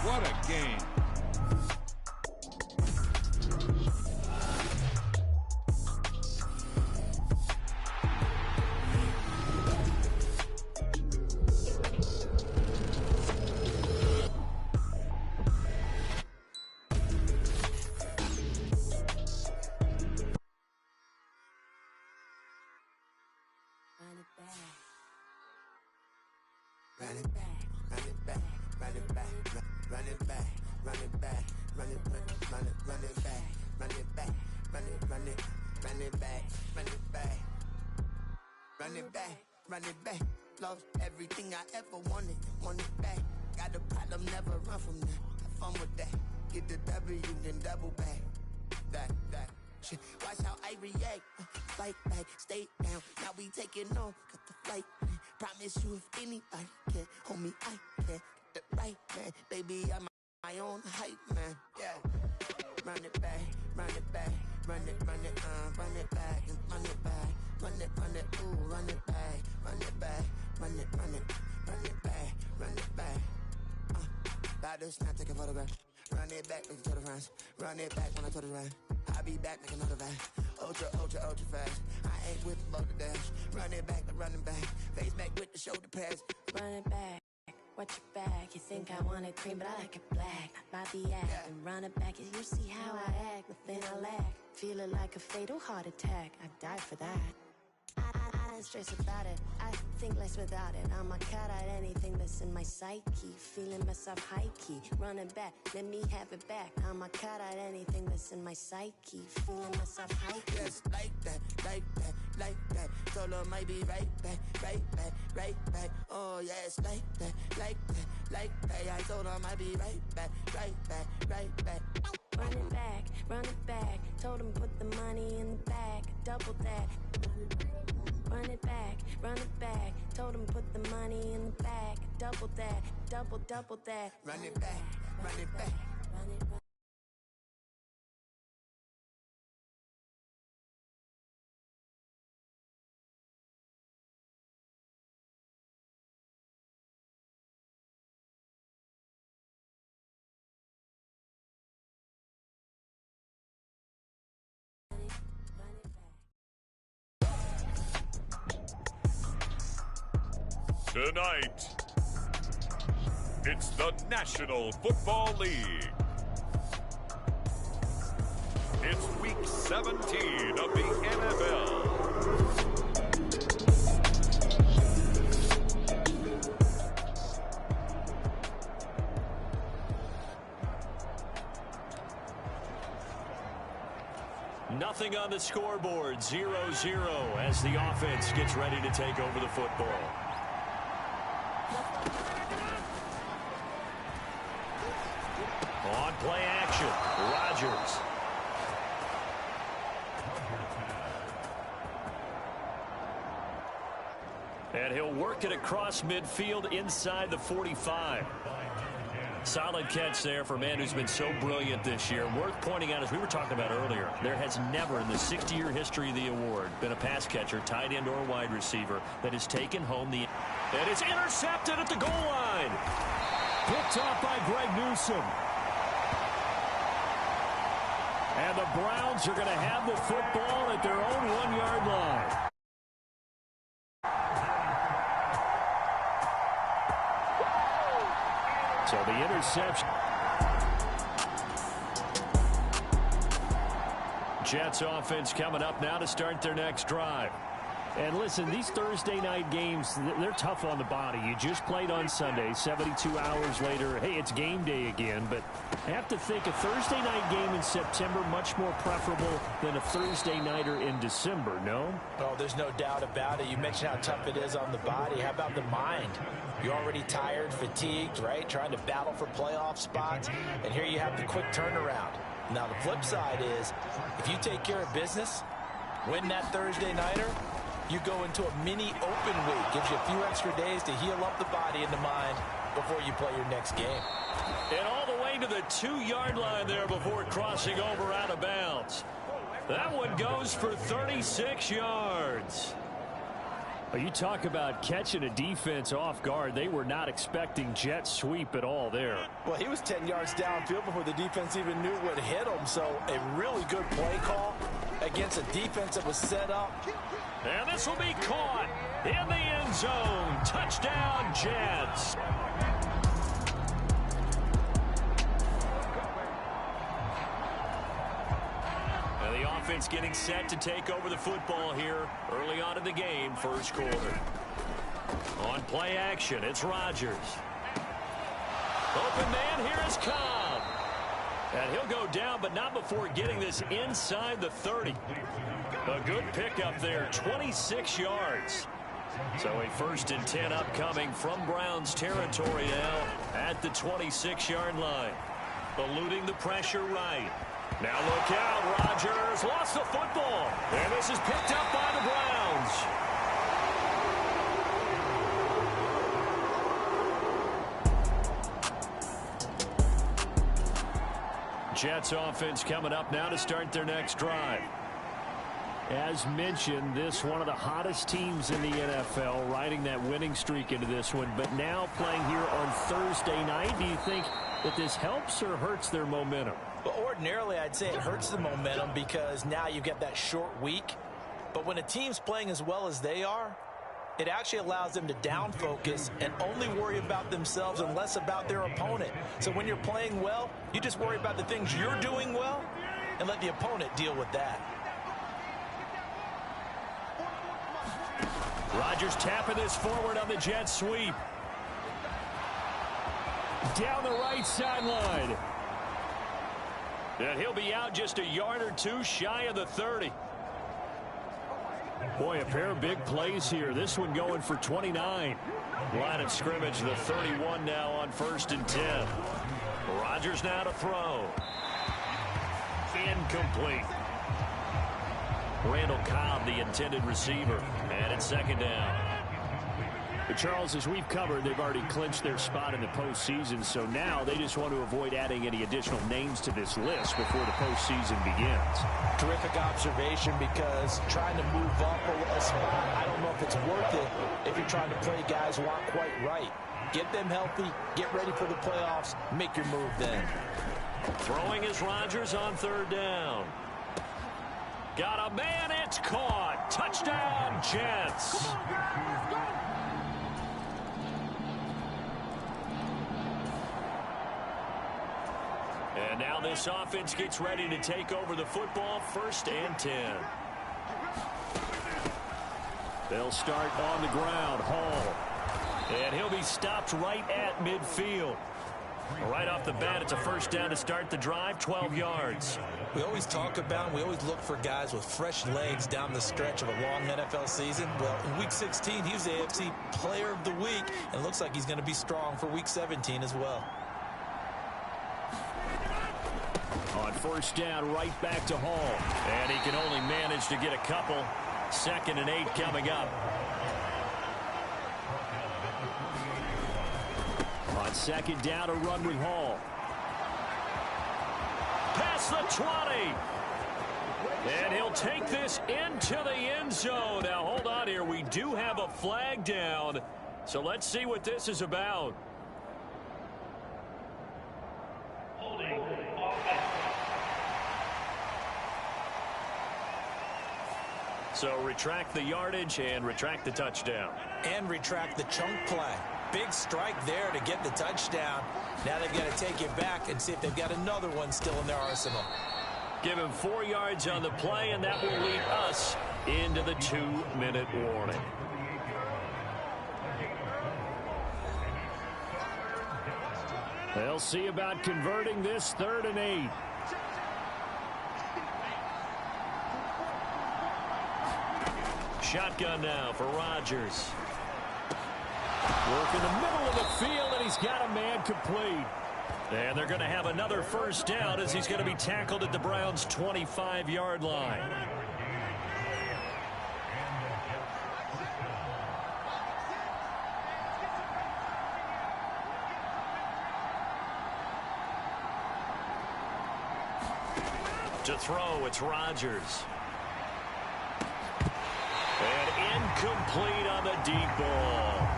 What a game. Run it back, run it back, run it back, run it back, run it back, run it back, run it back, run it back, run it back, run it back, run it back, run it back. Lost everything I ever wanted it back. Got a problem, never run from that. Have fun with that. Get the W, then double back. That shit. Watch how I react. Fight back, stay down. Now we taking on, cut the flight. Promise you if anybody can hold me, I can get the right man. Baby, I'm my own hype man. Yeah. Run it back, run it back, run it back, and run it back, ooh, run it back, run it back, run it back, run it back. About to snap, take a photograph. Run it back, make it to the friends. Run it back when I told it right. I'll be back, make another back. Ultra fast. I ain't with the load the dash. Run it back, the running back. Face back with the shoulder pads. Run it back, watch your back. You think I want it cream, but I like it black. My act and run it back. You see how I act, nothing I lack. Feeling like a fatal heart attack. I'd die for that. I don't stress about it. I think less without it. I'ma cut out anything that's in my psyche. Feeling myself high key. Running back, let me have it back. I'ma cut out anything that's in my psyche. Feeling myself high key. Yes, like that, like that, like that. Told her might be right back, right back, right back. Oh yes, like that, like that, like that. I told her might be right back, right back, right back. Run it back, run it back. Told him put the money in the bag. Double that. Run it back, run it back. Told him put the money in the bag. Double that, double that. Run it back, run it back. Run it back. Tonight, it's the National Football League. It's Week 17 of the NFL. Nothing on the scoreboard, 0-0 as the offense gets ready to take over the football. On play action, Rodgers. And he'll work it across midfield inside the 45. Solid catch there for a man who's been so brilliant this year. Worth pointing out, as we were talking about earlier, there has never in the 60-year history of the award been a pass catcher, tight end or wide receiver that has taken home the... And it's intercepted at the goal line. Picked off by Greg Newsome. And the Browns are going to have the football at their own 1-yard line. So the interception. Jets offense coming up now to start their next drive. And listen, these Thursday night games, they're tough on the body. You just played on Sunday, 72 hours later. Hey, it's game day again. But I have to think a Thursday night game in September much more preferable than a Thursday nighter in December, no? Oh, there's no doubt about it. You mentioned how tough it is on the body. How about the mind? You're already tired, fatigued, right? Trying to battle for playoff spots. And here you have the quick turnaround. Now, the flip side is, if you take care of business, win that Thursday nighter, you go into a mini open week. Gives you a few extra days to heal up the body and the mind before you play your next game. And all the way to the 2-yard line there before crossing over out of bounds. That one goes for 36 yards. Well, you talk about catching a defense off guard. They were not expecting jet sweep at all there. Well, he was 10 yards downfield before the defense even knew what hit him. So a really good play call against a defense that was set up. And this will be caught in the end zone. Touchdown, Jets. And the offense getting set to take over the football here early on in the game, first quarter. On play action, it's Rodgers. Open man, here is Cobb. And he'll go down, but not before getting this inside the 30. A good pickup there, 26 yards. So a 1st and 10 upcoming from Browns territory now at the 26-yard line. Eluding the pressure right. Now look out, Rodgers lost the football. And this is picked up by the Browns. Jets offense coming up now to start their next drive. As mentioned, this one of the hottest teams in the NFL, riding that winning streak into this one, but now playing here on Thursday night. Do you think that this helps or hurts their momentum? Well, ordinarily, I'd say it hurts the momentum because now you get that short week. But when a team's playing as well as they are, it actually allows them to down focus and only worry about themselves and less about their opponent. So when you're playing well, you just worry about the things you're doing well and let the opponent deal with that. Rodgers tapping this forward on the jet sweep. Down the right sideline. And he'll be out just a yard or two shy of the 30. Boy, a pair of big plays here. This one going for 29. Line of scrimmage, the 31 now on 1st and 10. Rodgers now to throw. Incomplete. Randall Cobb, the intended receiver. And it's 2nd down. But Charles, as we've covered, they've already clinched their spot in the postseason, so now they just want to avoid adding any additional names to this list before the postseason begins. Terrific observation, because trying to move up a spot, I don't know if it's worth it if you're trying to play guys who aren't quite right. Get them healthy, get ready for the playoffs, make your move then. Throwing is Rodgers on 3rd down. Got a man, it's caught. Touchdown, Jets. And now this offense gets ready to take over the football, 1st and 10. They'll start on the ground, Hall. And he'll be stopped right at midfield. Right off the bat, it's a 1st down to start the drive, 12 yards. We always talk about, we always look for guys with fresh legs down the stretch of a long NFL season. Well, in Week 16, he was the AFC Player of the Week, and it looks like he's going to be strong for Week 17 as well. On 1st down, right back to Hall. And he can only manage to get a couple. 2nd and 8 coming up. On 2nd down, a run with Hall. Past the 20. And he'll take this into the end zone. Now, hold on here. We do have a flag down. So let's see what this is about. So retract the yardage and retract the touchdown. And retract the chunk play. Big strike there to get the touchdown. Now they've got to take it back and see if they've got another one still in their arsenal. Give him 4 yards on the play, and that will lead us into the 2-minute warning. They'll see about converting this 3rd and 8. Shotgun now for Rodgers. Work in the middle of the field, and he's got a man complete. And they're going to have another 1st down as he's going to be tackled at the Browns' 25-yard line. To throw, it's Rodgers. And Incomplete on the deep ball.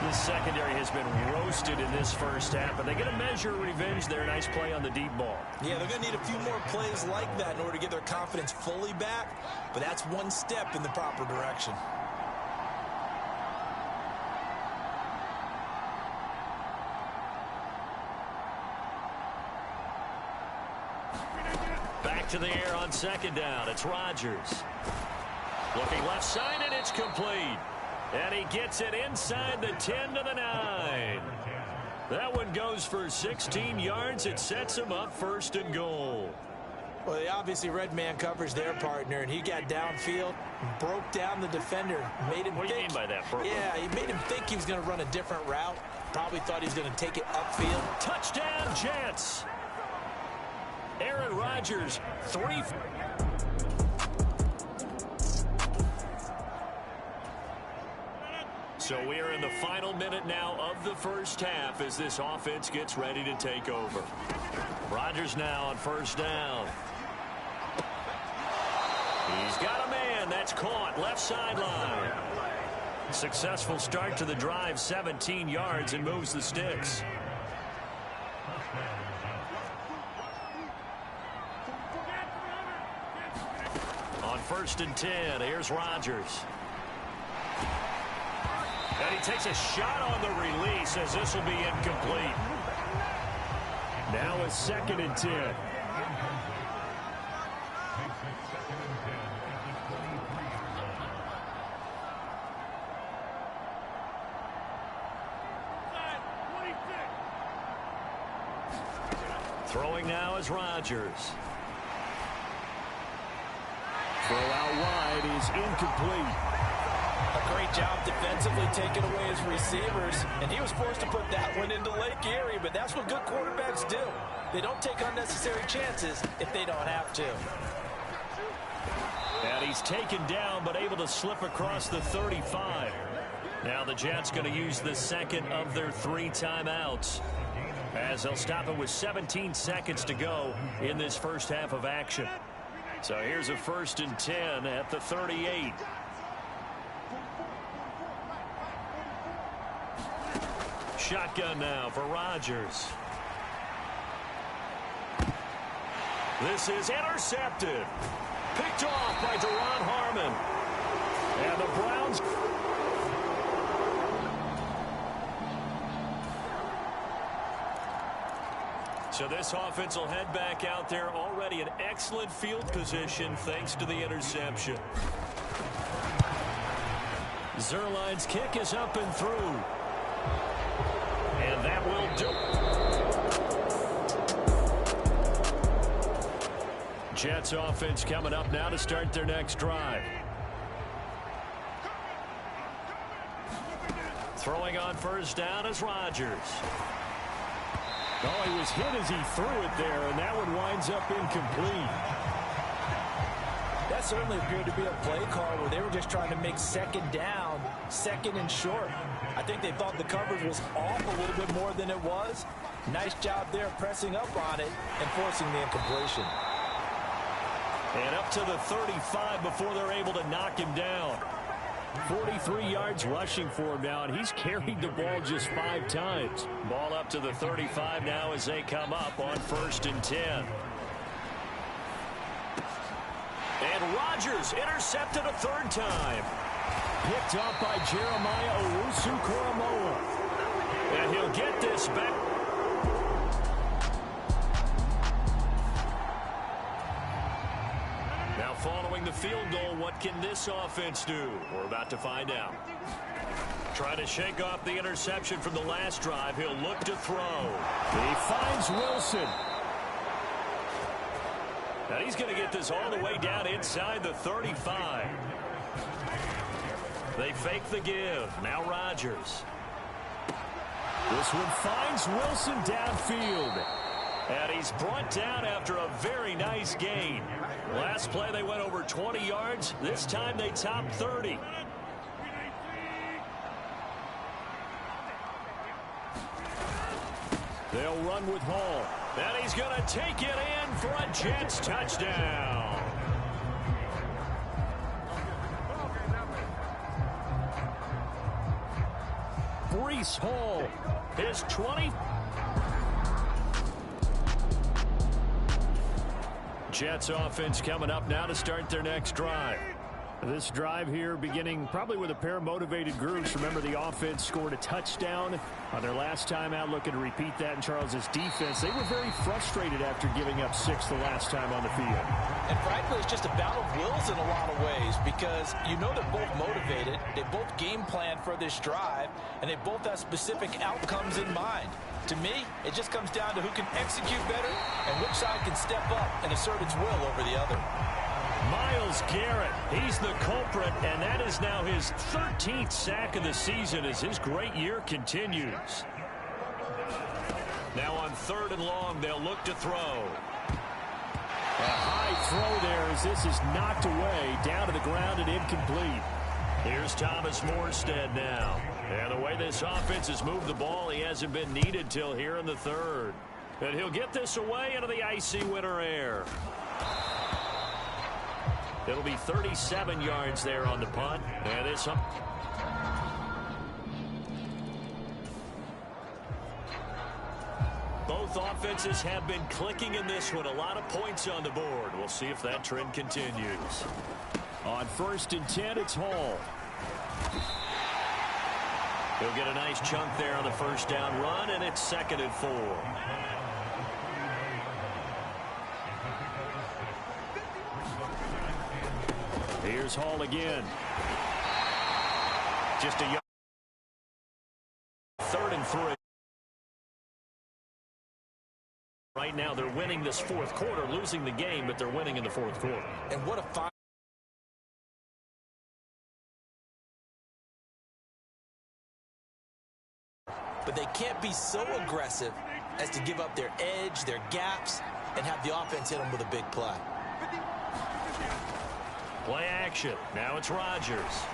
The secondary has been roasted in this first half, but they get a measure of revenge there. Nice play on the deep ball. Yeah, they're going to need a few more plays like that in order to get their confidence fully back, but that's one step in the proper direction. Back to the air on second down. It's Rodgers. Looking left side, and it's complete. And he gets it inside the 10 to the 9. That one goes for 16 yards. It sets him up first and goal. Well, they obviously read man coverage their partner, and he got downfield, broke down the defender, made him think. What do you mean by that, Brooklyn? Yeah, he made him think he was going to run a different route. Probably thought he was going to take it upfield. Touchdown, Jets. Aaron Rodgers, 3. So we are in the final minute now of the first half as this offense gets ready to take over. Rodgers now on first down. He's got a man. That's caught. Left sideline. Successful start to the drive. 17 yards and moves the sticks. On first and 10, here's Rodgers. And he takes a shot on the release as this will be incomplete. Now a second and 10. Throwing now is Rodgers. Throw out wide is incomplete. A great job defensively taking away his receivers, and he was forced to put that one into Lake Erie, but that's what good quarterbacks do. They don't take unnecessary chances if they don't have to. And he's taken down, but able to slip across the 35. Now the Jets going to use the second of their 3 timeouts, as they'll stop it with 17 seconds to go in this first half of action. So here's a first and 10 at the 38. Shotgun now for Rodgers. This is intercepted. Picked off by Deron Harmon. And the Browns. So this offense will head back out there already in excellent field position thanks to the interception. Zerline's kick is up and through. And that will do. Jets offense coming up now to start their next drive. Throwing on first down is Rodgers. Oh, he was hit as he threw it there, and that one winds up incomplete. That certainly appeared to be a play call where they were just trying to make second down, second and short. I think they thought the coverage was off a little bit more than it was. Nice job there pressing up on it and forcing the incompletion. And up to the 35 before they're able to knock him down. 43 yards rushing for him now, and he's carried the ball just 5 times. Ball up to the 35 now as they come up on first and 10. And Rodgers intercepted a 3rd time. Picked up by Jeremiah Owusu-Koramoah. And he'll get this back. Now following the field goal, what can this offense do? We're about to find out. Trying to shake off the interception from the last drive. He'll look to throw. He finds Wilson. And he's going to get this all the way down inside the 35. They fake the give. Now Rodgers. This one finds Wilson downfield. And he's brought down after a very nice gain. Last play they went over 20 yards. This time they topped 30. They'll run with Hall. And he's going to take it in for a Jets touchdown. Breece Hall. His 20. Jets offense coming up now to start their next drive. This drive here beginning probably with a pair of motivated groups. Remember, the offense scored a touchdown on their last time out, looking to repeat that in Charles's defense. They were very frustrated after giving up 6 the last time on the field. And frankly, it's just a battle of wills in a lot of ways because you know they're both motivated. They both game plan for this drive, and they both have specific outcomes in mind. To me, it just comes down to who can execute better and which side can step up and assert its will over the other. Myles Garrett, he's the culprit, and that is now his 13th sack of the season as his great year continues. Now on 3rd and long, they'll look to throw. A high throw there as this is knocked away, down to the ground and incomplete. Here's Thomas Morstead now. And the way this offense has moved the ball, he hasn't been needed till here in the 3rd. And he'll get this away into the icy winter air. It'll be 37 yards there on the punt. And it's up. Both offenses have been clicking in this one. A lot of points on the board. We'll see if that trend continues. On 1st and 10, it's Hall. He'll get a nice chunk there on the first down run, and it's 2nd and 4. Here's Hall again. Just a yard. 3rd and 3. Right now, they're winning this 4th quarter, losing the game, but they're winning in the 4th quarter. And what a fine. But they can't be so aggressive as to give up their edge, their gaps, and have the offense hit them with a big play. Play action. Now it's Rodgers.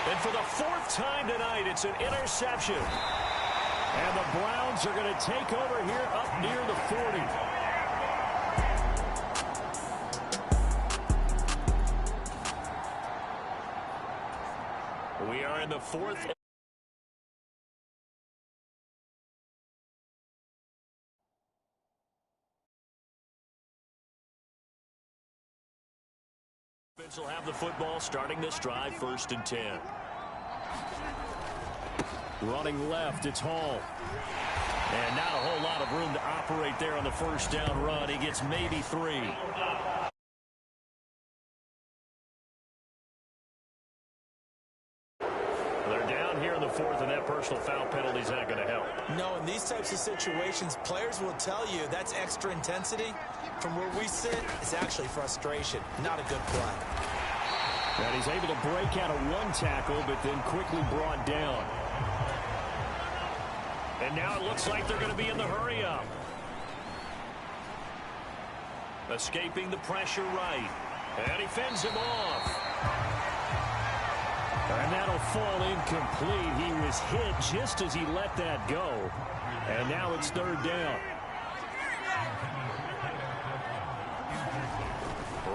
And for the 4th time tonight, it's an interception. And the Browns are going to take over here up near the 40. We are in the 4th. Will have the football starting this drive, 1st and 10. Running left, it's Hall. And not a whole lot of room to operate there on the first down run. He gets maybe 3. They're down here in the 4th, and that personal foul penalty is not going to help. No, in these types of situations, players will tell you that's extra intensity. From where we sit, it's actually frustration. Not a good play. And he's able to break out of 1 tackle, but then quickly brought down. And now it looks like they're going to be in the hurry-up. Escaping the pressure right. And he fends him off. And that'll fall incomplete. He was hit just as he let that go. And now it's 3rd down.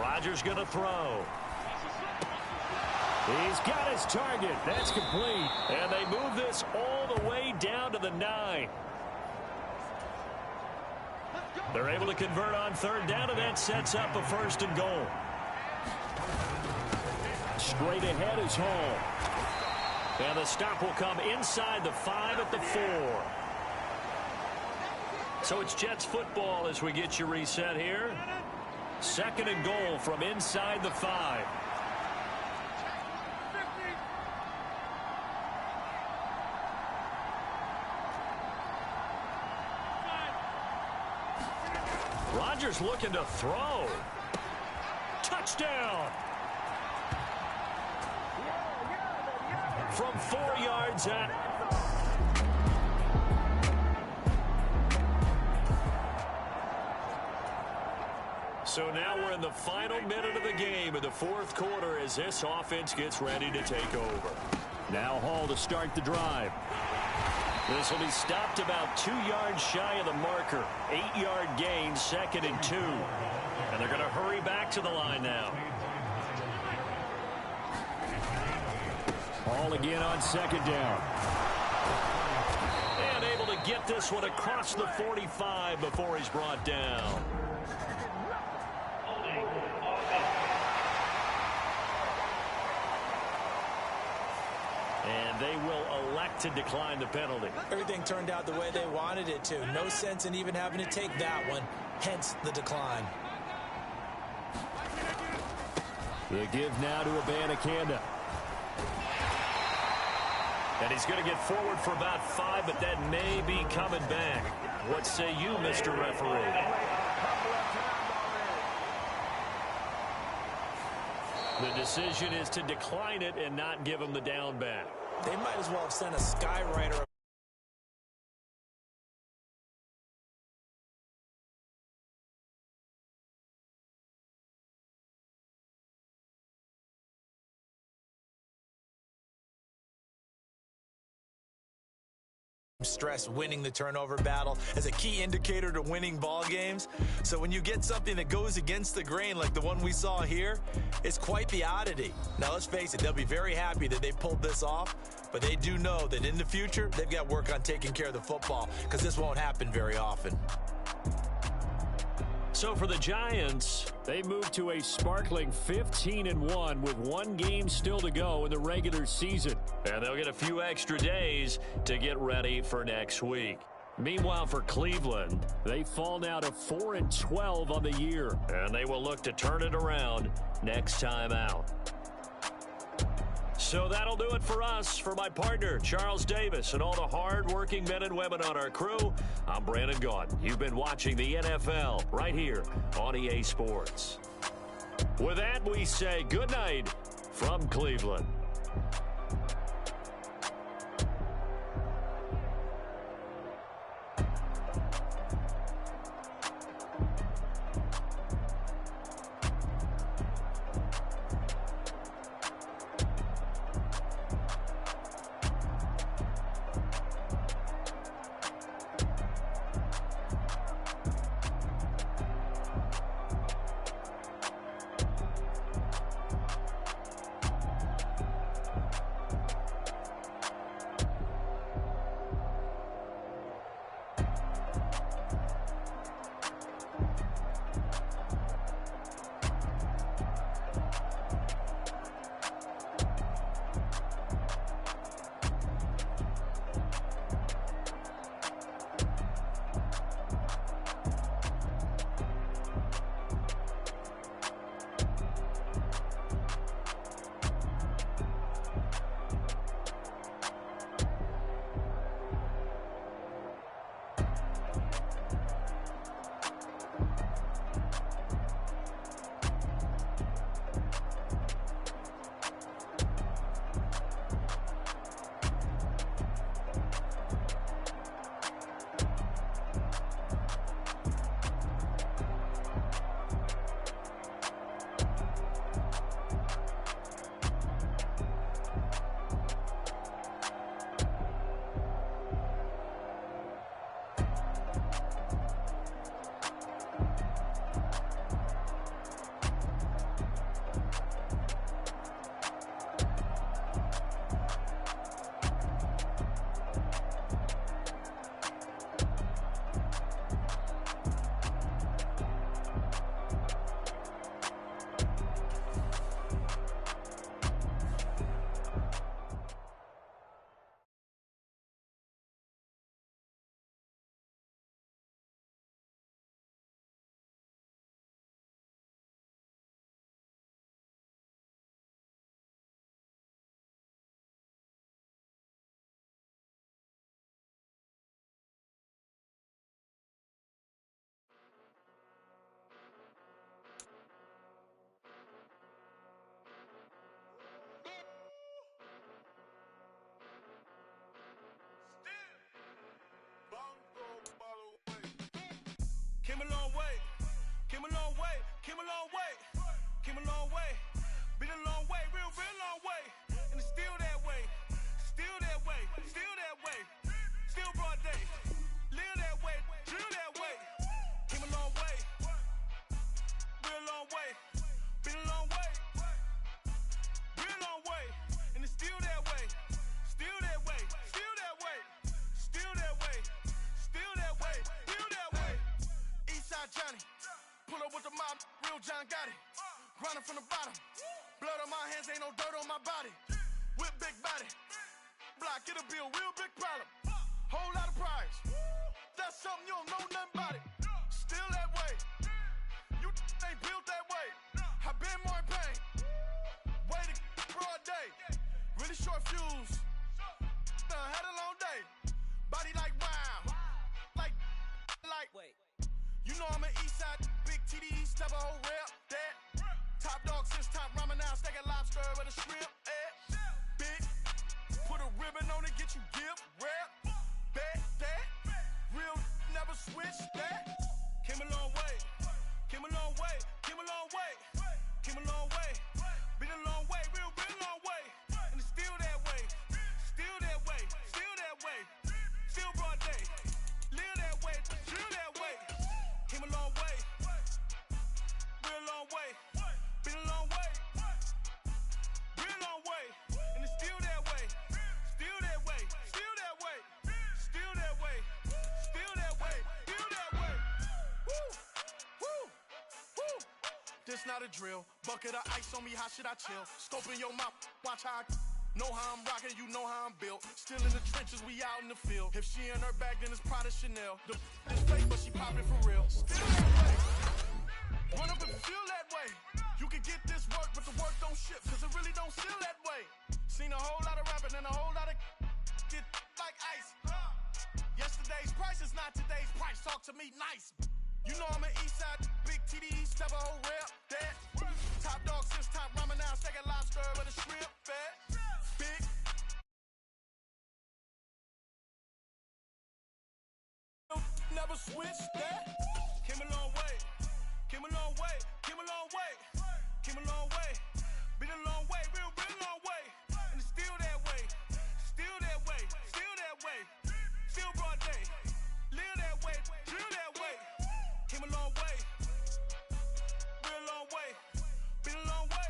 Rodgers going to throw. He's got his target. That's complete. And they move this all the way down to the 9. They're able to convert on 3rd down, and that sets up a 1st and goal. Straight ahead is Hall. And the stop will come inside the 5 at the 4. So it's Jets football as we get you reset here. 2nd and goal from inside the 5. Rodgers looking to throw. Touchdown. From 4 yards out. So now we're in the final minute of the game in the 4th quarter as this offense gets ready to take over. Now Hall to start the drive. This will be stopped about 2 yards shy of the marker. 8-yard gain, 2nd and 2. And they're going to hurry back to the line now. Ball again on second down. And able to get this one across the 45 before he's brought down. And they will elect to decline the penalty. Everything turned out the way they wanted it to. No sense in even having to take that one, hence the decline. The give now to Abanikanda. And he's going to get forward for about 5, but that may be coming back. What say you, Mr. Referee? The decision is to decline it and not give him the down back. They might as well have sent a skywriter. Stress winning the turnover battle as a key indicator to winning ball games. So when you get something that goes against the grain like the one we saw here, it's quite the oddity. Now let's face it, they'll be very happy that they pulled this off, but they do know that in the future they've got work on taking care of the football because this won't happen very often. So for the Giants, they move to a sparkling 15-1 with 1 game still to go in the regular season. And they'll get a few extra days to get ready for next week. Meanwhile, for Cleveland, they fall now to 4-12 on the year. And they will look to turn it around next time out. So that'll do it for us. For my partner, Charles Davis, and all the hard-working men and women on our crew, I'm Brandon Gaudin. You've been watching the NFL right here on EA Sports. With that, we say good night from Cleveland. Came a long way, came a long way, came a long way, came a long way, been a long way, real long way, and it's still that way, still that way, still that way, still broad day, live that way, drill that way, came a long way, real long way, been a long way, real long way, and it's still that way. John got it. Running from the bottom. Blood on my hands, ain't no dirt on my body. With big body. Block, it'll be a real big problem. Whole lot of prize. That's something you don't know nothing about it. Still that way. You ain't built that way. I been more in pain. Way to broad day. Really short fuse. Had a long day. Body like wow. Like. Wait. You know I'm an east side. Big TDE, step a whole rep. That. Top dog since top ramen now. Steak and lobster with a shrimp. Big. Put a ribbon on it, get you gift. Rep. Bet that. Real never switch that. Came a long way. Came a long way. Came a long way. Came a long way. Been a long way. Real long way. And it's still that way. Still that way. Still that way. Still broad day. Live that way. Drill that way. Came a long way. Real long way. Been a long way. Real long way. And it's still that way. Still that way. Still that way. Still that way. Still that way. Still that way. Woo. Woo. Woo. This not a drill. Bucket of ice on me, how should I chill? Scope in your mouth, watch how I know how I'm rocking, you know how I'm built. Still in the trenches, we out in the field. If she in her bag, then it's Prada Chanel. The is fake, but she poppin' for real. Still that way. Run up and feel that way. You can get this work, but the work don't ship, cause it really don't feel that way. Seen a whole lot of rapping and a whole lot of get like ice. Yesterday's price is not today's price. Talk to me nice. You know I'm an east side, big TDE, step a whole rep. That. Top dog since top ramen now. Steak and lobster with a shrimp. Fat. Big. Never switch that. Came a long way. Came a long way. Came a long way. Came a long way. Been a long way. Real long way. And it's still that way. Still that way. Still that way. Still broad day. Live that way. Drill that way. Came a long way. Real long way. Been a long way.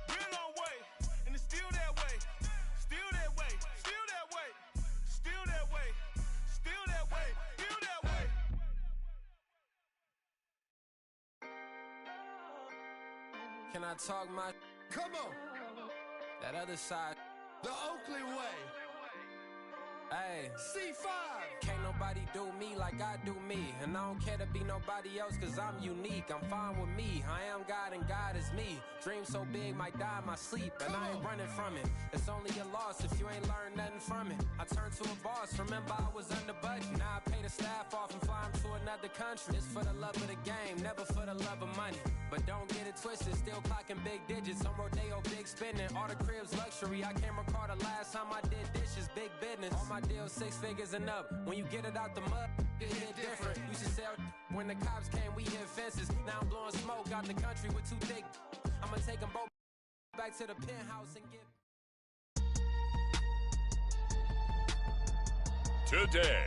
Real long way. And it's still that way. Still that way. Still that way. Still that way. Still that way. Still that way. Can I talk my? Come on. That other side. The Oakley way. Hey. C5. Can't nobody do me like I do me. And I don't care to be nobody else cause I'm unique. I'm fine with me. I am God and God is me. Dream so big might die in my sleep. And I ain't running from it. It's only a loss if you ain't learned nothing from it. I turned to a boss. Remember I was under budget. Now I pay the staff off and fly them to another country. It's for the love of the game, never for the love of money. But don't get it twisted, still clocking big digits. I'm Rodeo, big spending. All the cribs luxury. I can't recall the last time I did dishes, big business. All my deals 6 figures and up. When you get it out the mud, it hit different. Used to sell when the cops came, we hit fences. Now I'm blowing smoke out the country with 2 thick. I'ma take them both back to the penthouse and get. Today,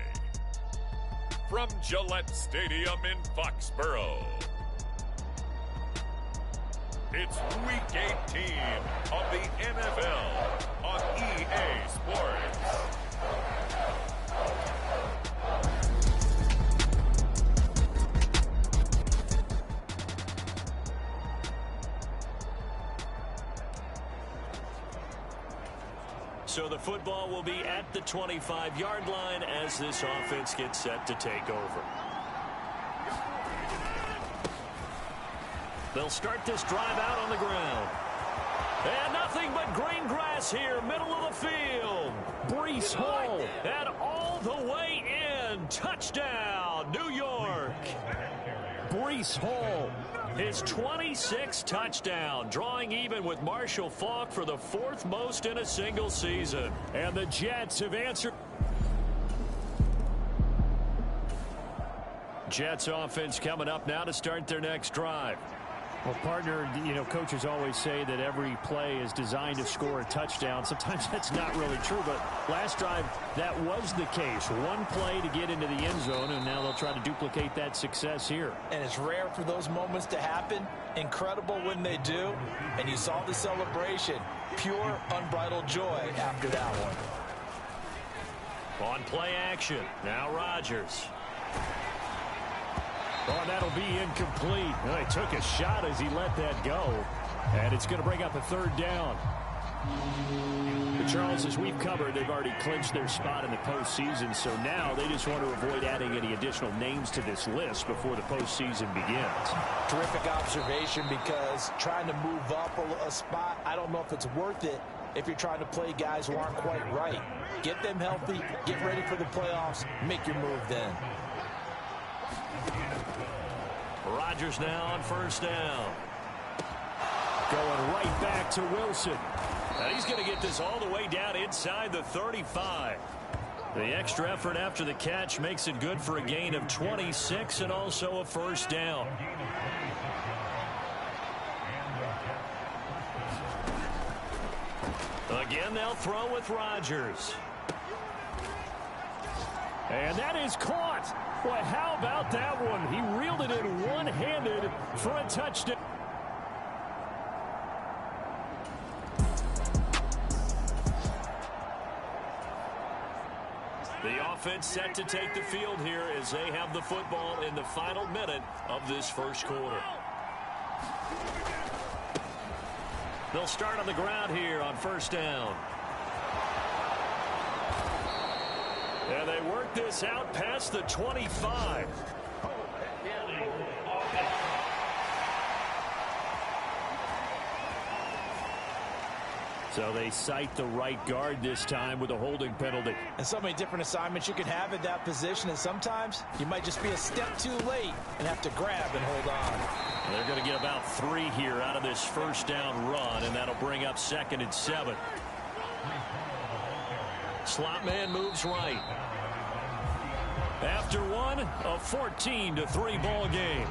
from Gillette Stadium in Foxborough, it's Week 18 of the NFL on EA Sports. So the football will be at the 25-yard line as this offense gets set to take over. They'll start this drive out on the ground. And nothing but green grass here, middle of the field. Breece Hall, and all the way in. Touchdown, New York. Breece Hall, his 26th touchdown, drawing even with Marshall Faulk for the 4th most in a single season. And the Jets have answered. Jets offense coming up now to start their next drive. Well, partner, you know, coaches always say that every play is designed to score a touchdown. Sometimes that's not really true, but last drive, that was the case. One play to get into the end zone, and now they'll try to duplicate that success here. And it's rare for those moments to happen. Incredible when they do. And you saw the celebration. Pure, unbridled joy after that one. On play action, now Rodgers. Oh, and that'll be incomplete. Well, he took a shot as he let that go. And it's going to bring up a third down. But Charles, as we've covered, they've already clinched their spot in the postseason. So now they just want to avoid adding any additional names to this list before the postseason begins. Terrific observation, because trying to move up a spot, I don't know if it's worth it if you're trying to play guys who aren't quite right. Get them healthy, get ready for the playoffs, make your move then. Rodgers now on first down. Going right back to Wilson. And he's going to get this all the way down inside the 35. The extra effort after the catch makes it good for a gain of 26 and also a first down. Again, they'll throw with Rodgers. And that is caught. Boy, how about that one? He reeled it in one-handed for a touchdown. The offense set to take the field here as they have the football in the final minute of this first quarter. They'll start on the ground here on first down. And they work this out past the 25. So they cite the right guard this time with a holding penalty. And so many different assignments you can have at that position, and sometimes you might just be a step too late and have to grab and hold on. They're going to get about 3 here out of this first down run, and that'll bring up 2nd and 7. Slot man moves right. After one, a 14-3 ball game.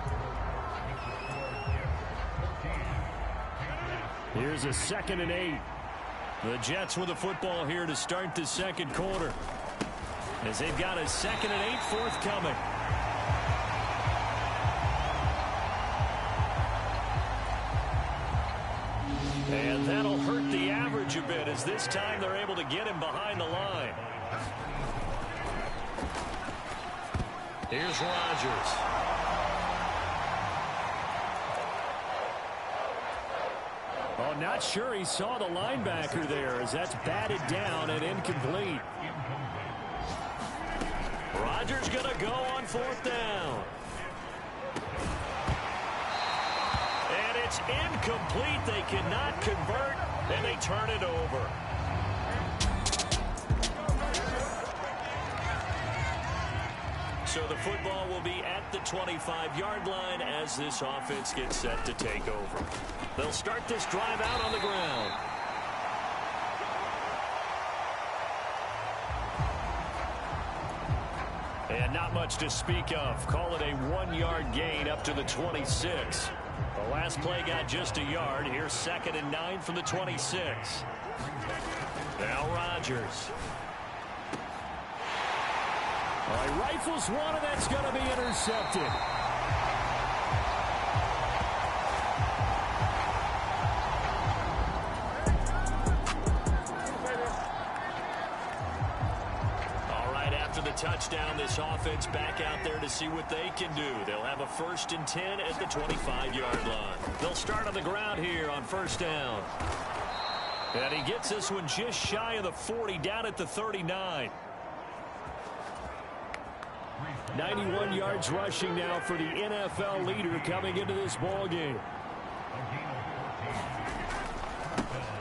Here's a 2nd and 8. The Jets with the football here to start the second quarter, as they've got a 2nd and 8 forthcoming. And that'll hurt the average a bit, as this time they're able to get him behind the line. Here's Rodgers. Oh, not sure he saw the linebacker there, as that's batted down and incomplete. Rodgers going to go on 4th down. And it's incomplete. They cannot convert, and they turn it over. So the football will be at the 25-yard line as this offense gets set to take over. They'll start this drive out on the ground. And not much to speak of. Call it a 1-yard gain up to the 26. The last play got just a yard. Here's 2nd and 9 from the 26. Now Rodgers. He rifles one, and that's going to be intercepted. All right, after the touchdown, this offense back out there to see what they can do. They'll have a 1st and 10 at the 25-yard line. They'll start on the ground here on first down. And he gets this one just shy of the 40, down at the 39. 91 yards rushing now for the NFL leader coming into this ball game.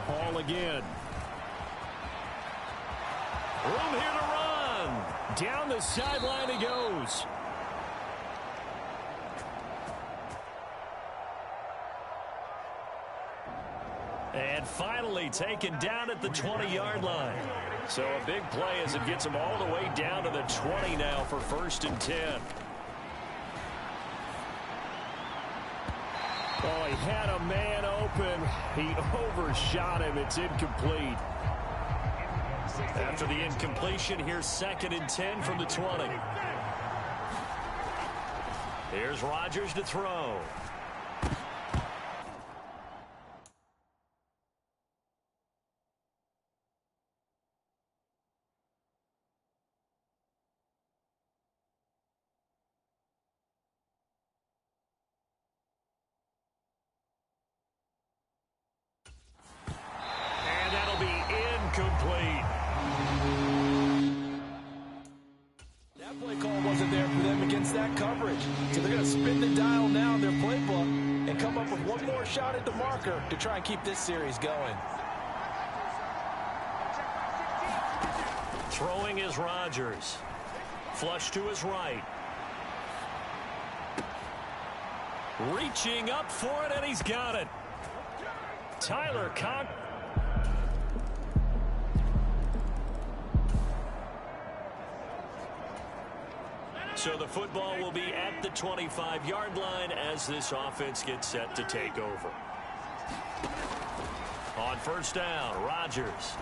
Hall again. Room here to run. Down the sideline he goes. And finally taken down at the 20-yard line. So a big play as it gets him all the way down to the 20 now for 1st and 10. Oh, he had a man open. He overshot him. It's incomplete. After the incompletion, here's 2nd and 10 from the 20. Here's Rodgers to throw. wasn't there for them against that coverage. So they're going to spin the dial now in their playbook and come up with one more shot at the marker to try and keep this series going. Throwing is Rodgers. Flush to his right. Reaching up for it, and he's got it. Tyler Conk. So the football will be at the 25-yard line as this offense gets set to take over. On first down, Rodgers.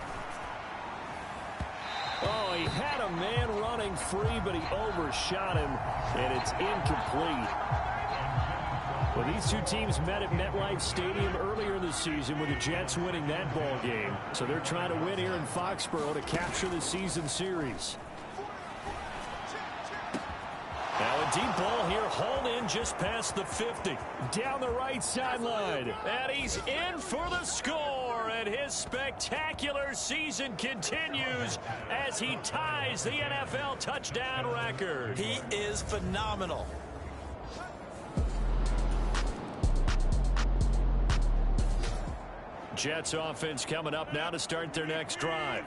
Oh, he had a man running free, but he overshot him, and it's incomplete. Well, these two teams met at MetLife Stadium earlier in the season with the Jets winning that ball game. So they're trying to win here in Foxborough to capture the season series. Now a deep ball here, hauled in just past the 50. Down the right sideline. And he's in for the score. And his spectacular season continues as he ties the NFL touchdown record. He is phenomenal. Jets offense coming up now to start their next drive.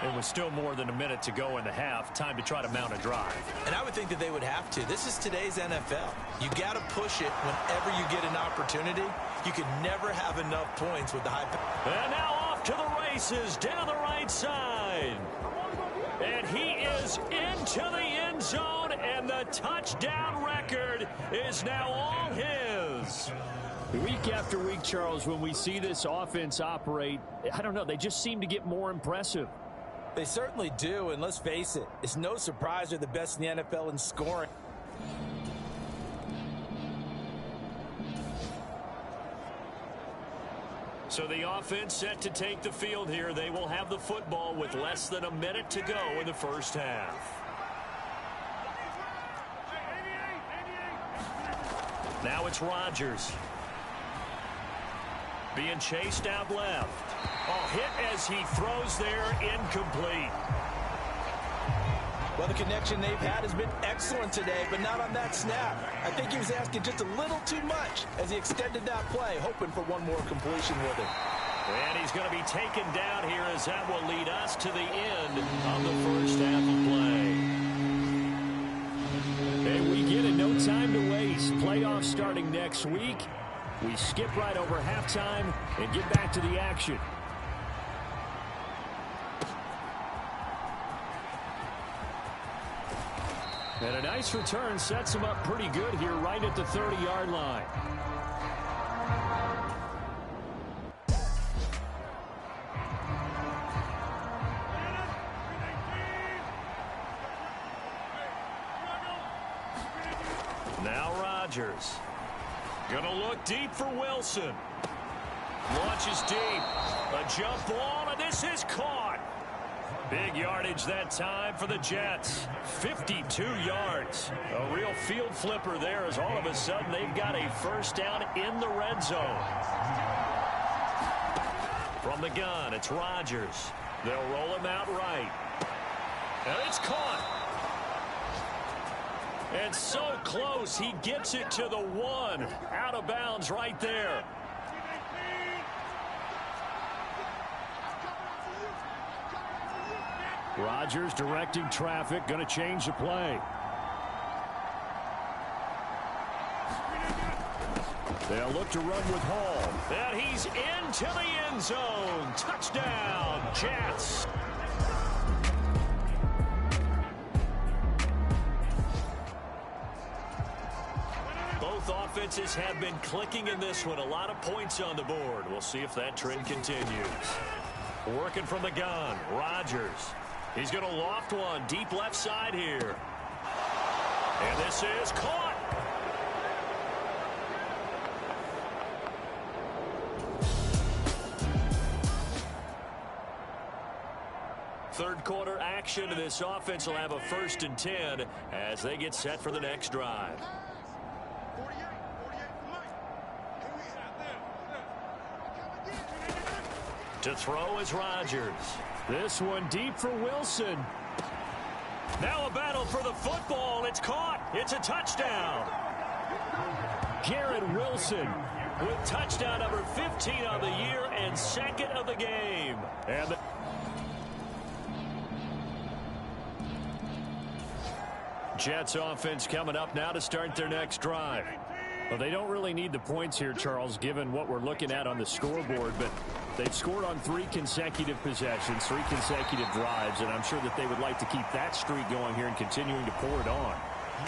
It was still more than a minute to go in the half. Time to try to mount a drive. And I would think that they would have to. This is today's NFL. You got to push it whenever you get an opportunity. You can never have enough points with the high. And now off to the races down the right side. And he is into the end zone, and the touchdown record is now all his. Week after week, Charles, when we see this offense operate, I don't know, they just seem to get more impressive. They certainly do, and let's face it, it's no surprise they're the best in the NFL in scoring. So the offense set to take the field here. They will have the football with less than a minute to go in the first half. Now it's Rodgers. Being chased out left. Oh, hit as he throws there, incomplete. Well, the connection they've had has been excellent today, but not on that snap. I think he was asking just a little too much as he extended that play, hoping for one more completion with it. And he's going to be taken down here as that will lead us to the end of the first half of play. And we get it, no time to waste. Playoffs starting next week. We skip right over halftime and get back to the action. And a nice return sets him up pretty good here right at the 30-yard line. Now Rodgers. Gonna look deep for Wilson. Launches deep. A jump ball, and this is caught. Big yardage that time for the Jets. 52 yards. A real field flipper there as all of a sudden they've got a first down in the red zone. From the gun, it's Rodgers. They'll roll him out right. And it's caught. And so close, he gets it to the 1. Out of bounds right there. Rodgers directing traffic, going to change the play. They'll look to run with Hall. And he's into the end zone. Touchdown, Jets. Both offenses have been clicking in this one. A lot of points on the board. We'll see if that trend continues. Working from the gun, Rodgers. He's going to loft one deep left side here. And this is caught. Third quarter action, and this offense will have a 1st and 10 as they get set for the next drive. To throw is Rodgers. This one deep for Wilson. Now a battle for the football. It's caught. It's a touchdown. Garrett Wilson with touchdown number 15 on the year and second of the game. And Jets offense coming up now to start their next drive. Well, they don't really need the points here, Charles, given what we're looking at on the scoreboard, but they've scored on 3 consecutive possessions, 3 consecutive drives, and I'm sure that they would like to keep that streak going here and continuing to pour it on.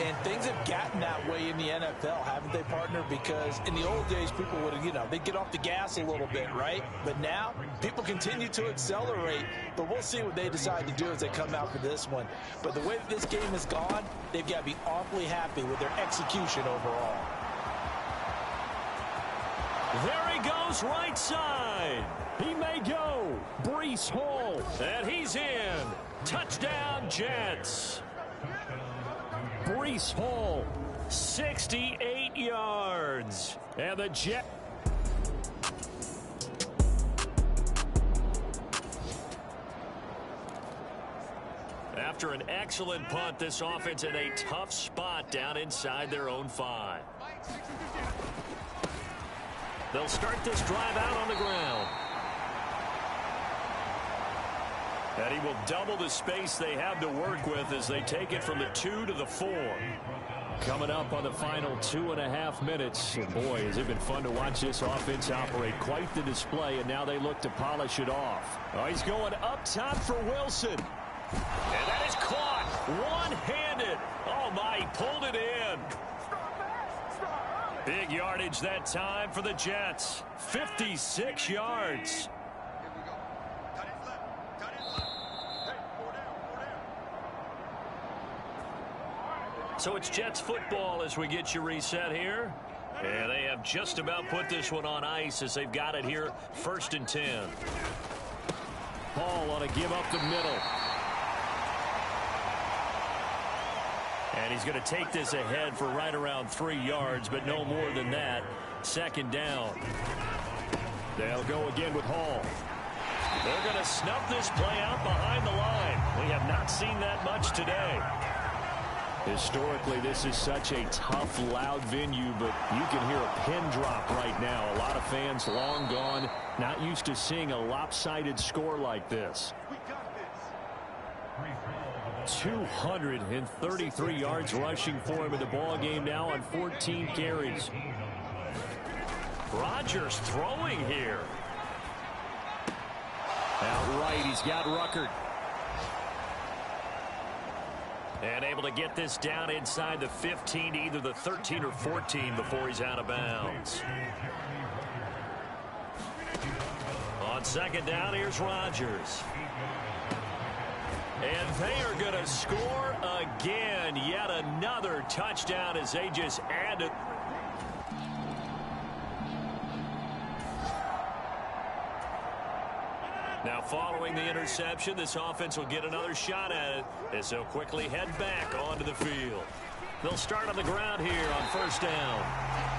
And things have gotten that way in the NFL, haven't they, partner? Because in the old days, people would, they'd get off the gas a little bit, right? But now, people continue to accelerate. But we'll see what they decide to do as they come out for this one. But the way that this game has gone, they've got to be awfully happy with their execution overall. There he goes, right side. He may go. Breece Hall. And he's in. Touchdown, Jets. Breece Hall, 68 yards. And the Jets. After an excellent punt, this offense in a tough spot down inside their own 5. They'll start this drive out on the ground. And he will double the space they have to work with as they take it from the 2 to the 4. Coming up on the final 2.5 minutes. And boy, has it been fun to watch this offense operate. Quite the display, and now they look to polish it off. Oh, he's going up top for Wilson. And that is caught one-handed. Oh, my, he pulled it in. Big yardage that time for the Jets. 56 yards. So it's Jets football as we get you reset here. And they have just about put this one on ice as they've got it here 1st and 10. Hall on a give up the middle. And he's going to take this ahead for right around 3 yards, but no more than that. 2nd down. They'll go again with Hall. They're going to snuff this play out behind the line. We have not seen that much today. Historically, this is such a tough, loud venue, but you can hear a pin drop right now. A lot of fans long gone, not used to seeing a lopsided score like this. 233 yards rushing for him in the ball game now on 14 carries. Rodgers throwing here. Outright, he's got Ruckert. And able to get this down inside the 15 to either the 13 or 14 before he's out of bounds. On 2nd down, here's Rodgers. And they are going to score again. Yet another touchdown as they just added. Now following the interception, this offense will get another shot at it as they'll quickly head back onto the field. They'll start on the ground here on 1st down.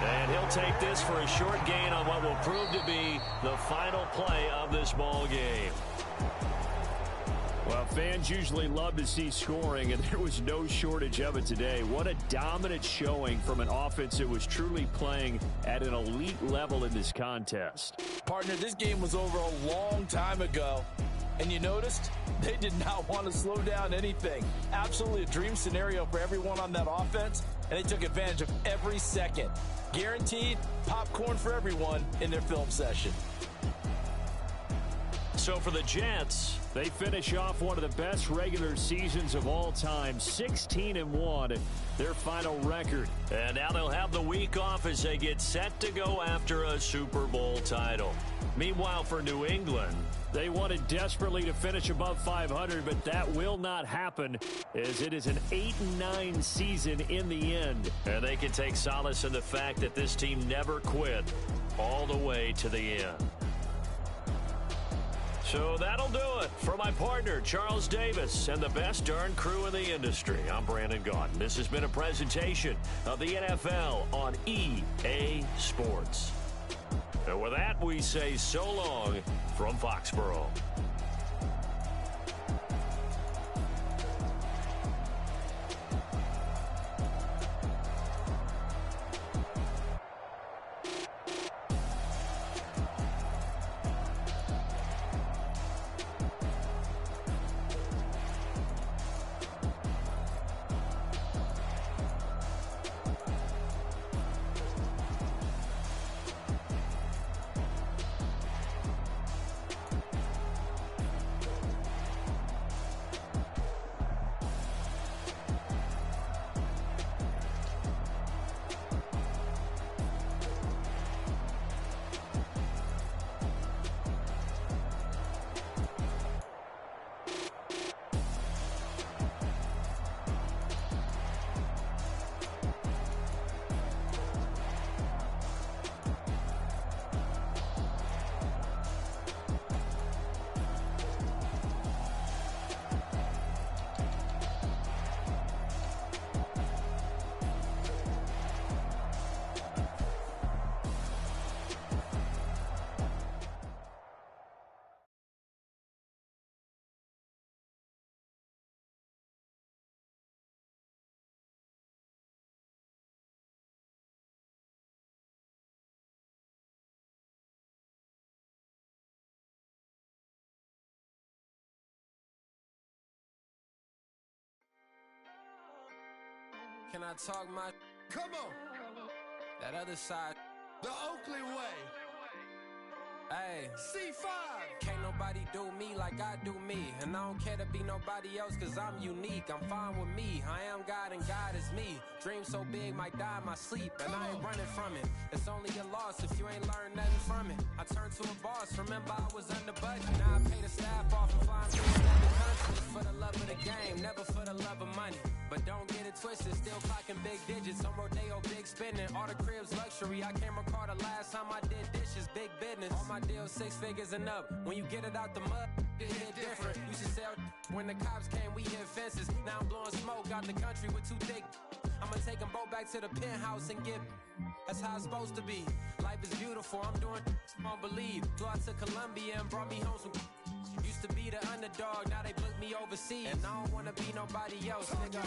And he'll take this for a short gain on what will prove to be the final play of this ball game. Well, fans usually love to see scoring, and there was no shortage of it today. What a dominant showing from an offense that was truly playing at an elite level in this contest. Partner, this game was over a long time ago, and you noticed they did not want to slow down anything. Absolutely a dream scenario for everyone on that offense, and they took advantage of every second. Guaranteed popcorn for everyone in their film session. So for the Jets, they finish off one of the best regular seasons of all time, 16-1, their final record. And now they'll have the week off as they get set to go after a Super Bowl title. Meanwhile, for New England, they wanted desperately to finish above 500, but that will not happen as it is an 8-9 season in the end. And they can take solace in the fact that this team never quit all the way to the end. So that'll do it. For my partner, Charles Davis, and the best darn crew in the industry, I'm Brandon Gaudin. This has been a presentation of the NFL on EA Sports. And with that, we say so long from Foxborough. Can I talk my? Come on. That other side. The Oakley way. Hey. C5. Can't nobody do me like I do me. And I don't care to be nobody else cause I'm unique. I'm fine with me. I am God and God is me. Dream so big might die in my sleep. And I ain't running from it. It's only a loss if you ain't learned nothing from it. I turned to a boss. Remember I was under budget. Now I pay the staff off and fly to another country. It's for the love of the game, never for the love of money. But don't get it twisted, still clocking big digits. On Rodeo, big spending. All the cribs luxury. I can't recall the last time I did dishes. Big business. All my deals 6 figures and up. When you get it out the mud, it hit different. Used to sell when the cops came, we hit fences. Now I'm blowing smoke out the country with 2 thick. I'ma take them both back to the penthouse and get. That's how it's supposed to be. Life is beautiful, I'm doing won't believe. Flew out to Colombia and brought me home some. Used to be the underdog, now they book me overseas. And I don't wanna be nobody else, nigga.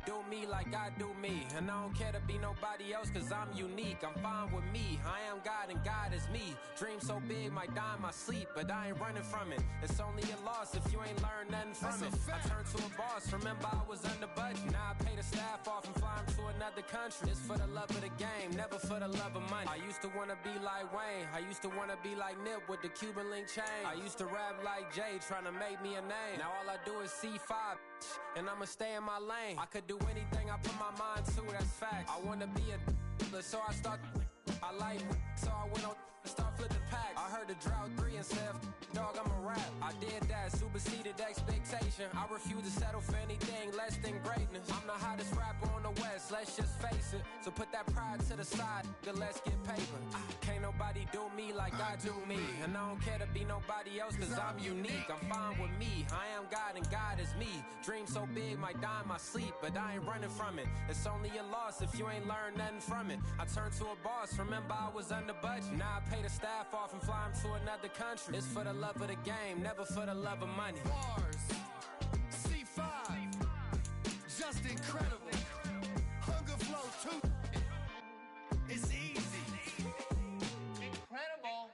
Do me like I do me. And I don't care to be nobody else cause I'm unique. I'm fine with me. I am God and God is me. Dream so big might die in my sleep. But I ain't running from it. It's only a loss if you ain't learned nothing from it. I turned to a boss. Remember I was under budget. Now I pay the staff off and fly to another country. It's for the love of the game, never for the love of money. I used to wanna be like Wayne. I used to wanna be like Nip with the Cuban link chain. I used to rap like Jay trying to make me a name. Now all I do is C5 and I'ma stay in my lane. I could do anything I put my mind to, that's facts. I wanna be a so I start. I like so I went on start flipping packs. I heard the drought 3 and said, dog, I'm a rap. I did that, superseded expectation. I refuse to settle for anything less than greatness. I'm the hottest rapper on the West, let's just face it. So put that pride to the side, then let's get paper. Can't nobody do me like I do me. And I don't care to be nobody else cause I'm unique. I'm fine with me, I am God and God is me. Dream so big might die in my sleep, but I ain't running from it. It's only a loss if you ain't learned nothing from it. I turned to a boss, remember I was under budget. Now I pay the staff off and fly them to another country. It's for the love of the game, never for the love of money. Bars. C5. Just incredible. Hunger flow 2. It's easy. Incredible.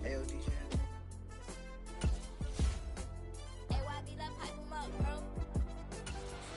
Hey, DJ. Hey, YB, that pipe him up, bro.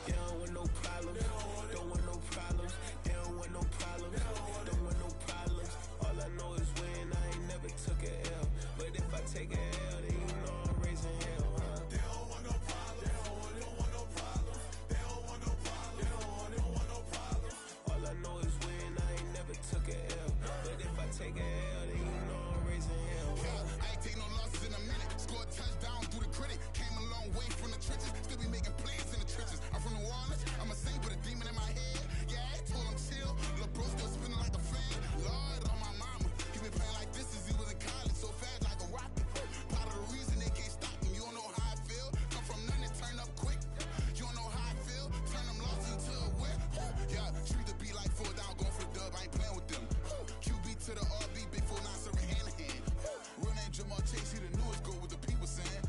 They don't want no problems. Don't want no problems. They don't want no problems. Don't want no problems. All I know is when I ain't never took a L. But if I take a L, then you know I'm raising hell, huh? They don't want no problems. They don't want no problems. They don't want no problems. They don't want no problems. All I know is when I ain't never took a L. But if I take a L, then you know I'm raising hell, huh? I ain't take no losses in a minute. Scored touchdown through the critic. Came a long way from the trenches. Still be making plays in the trenches. I'm from New Orleans. I'm a saint with a demon in my head. Yeah, I told him chill. Lil' bro still spinning like a fan. Lord on my mama. He been playing like this since he was in college. So fast like a rocket. Part of the reason they can't stop him. You don't know how I feel. Come from nothing, turn up quick. You don't know how I feel. Turn them losses into a whip. Yeah, treat the beat like 4 down, going for the dub. I ain't playing with them. QB to the RB, big 4-9 serving hand in hand. Real name Jamal Chase, he the newest goal with the people saying.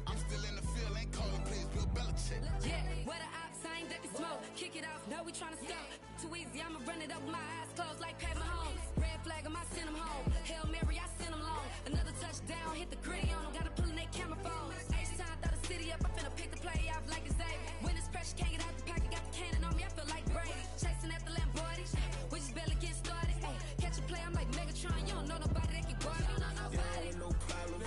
I'm still in the field, ain't calling plays Bill Belichick. Yeah, where the ops ain't that can smoke. Kick it off, no, we tryna scope. Too easy, I'ma run it up with my eyes closed like Pat Mahomes. Red flag, I might send him home. Hail Mary, I send him long. Another touchdown, hit the gritty on him. Gotta pull in their camera phone. H-time, throw the city up. I finna pick the play off like it's Xavier. When it's pressure, can't get out the pocket. Got the cannon on me, I feel like Brady. Chasing at the Lamborghini. We just barely get started. Ay, catch a play, I'm like Megatron. You don't know nobody that can guard me. You don't know nobody. No problems.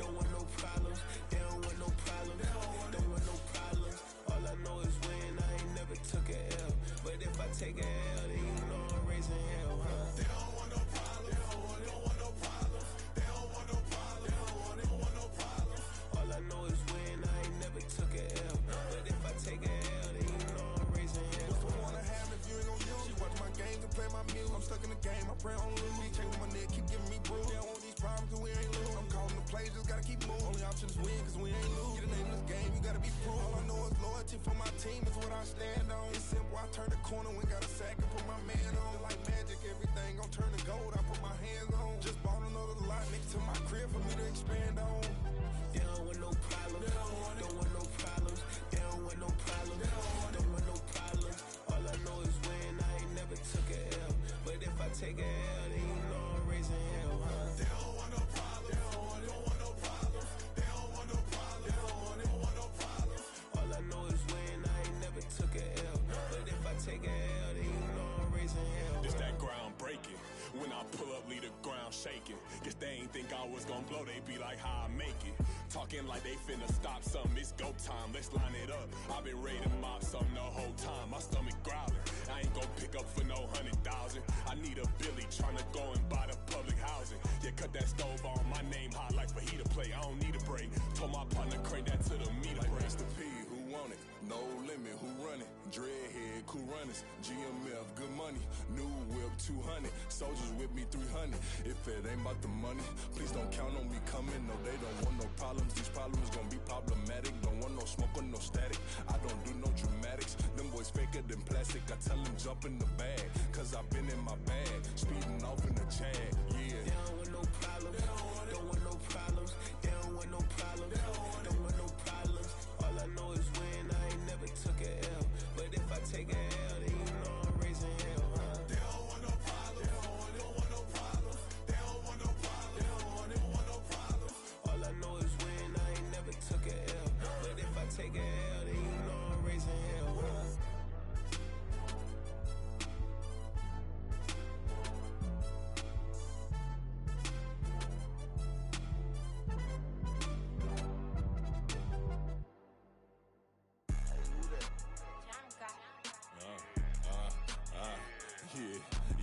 Don't want no problems. They don't want no problems. Don't want no problems. All I know is when I ain't never took a L. But if I take a L, then you know I'm raising hell, huh? They don't want no problems. They don't want no problems. They don't want no problems. They don't want no problems. All I know is when I ain't never took a L. But if I take a L, then you know I'm raising hell. What's the point of having if you ain't gon' use? She watch my game and play my music. I'm stuck in the game, I pray on lose. These chains on my neck keep giving me bruise. They don't want these problems cause we ain't lose. I'm calling the plays, just gotta keep moving. Only option is win cause we ain't lose. Get a name in this game, you gotta be proof. All I know is loyalty for my team is what I stand on. It's simple, I turn the corner, we got a sack and put my man on. Like magic, everything gon' turn to gold, I put my hands on. Just bought another lot next to my crib for me to expand on. They don't want no problems. Don't want no problems. They don't want no problems. Don't want no problems. All I know is when I ain't never took a L. But if I take a L, then you know I'm raising hell, huh? They don't want no problems. They don't want no problems. blow, they be like, how I make it. Talking like they finna stop something, it's go time, let's line it up. I've been ready to mob something the whole time, my stomach growling. I ain't gon' pick up for no 100,000. I need a Billy tryna go and buy the public housing. Yeah, cut that stove on, my name hot like fajita play. I don't need a break. Told my partner crank that to the meter break. Mr. P, who want it? No limit, who run it? Dreadhead, cool runners, GMF, good money. New whip, 200. Soldiers with me, 300. If it ain't about the money, please don't count on me coming. No, they don't want no problems. These problems gonna be problematic. Don't want no smoke or no static. I don't do no dramatics. Them boys faker than plastic. I tell them jump in the bag, cause I've been in my bag. Speeding off in the Jag, yeah. They don't want no problems. Don't want no problems. They don't want no problems. Don't want no problems. All I know is win. I ain't never took a L. But if I take a L, then you know I'm raising hell, huh? They don't want no problems. They don't want no problems. They don't want no problems. They don't want no problems. All I know is win. I ain't never took a L. But if I take a L, then you know I'm raising hell, huh?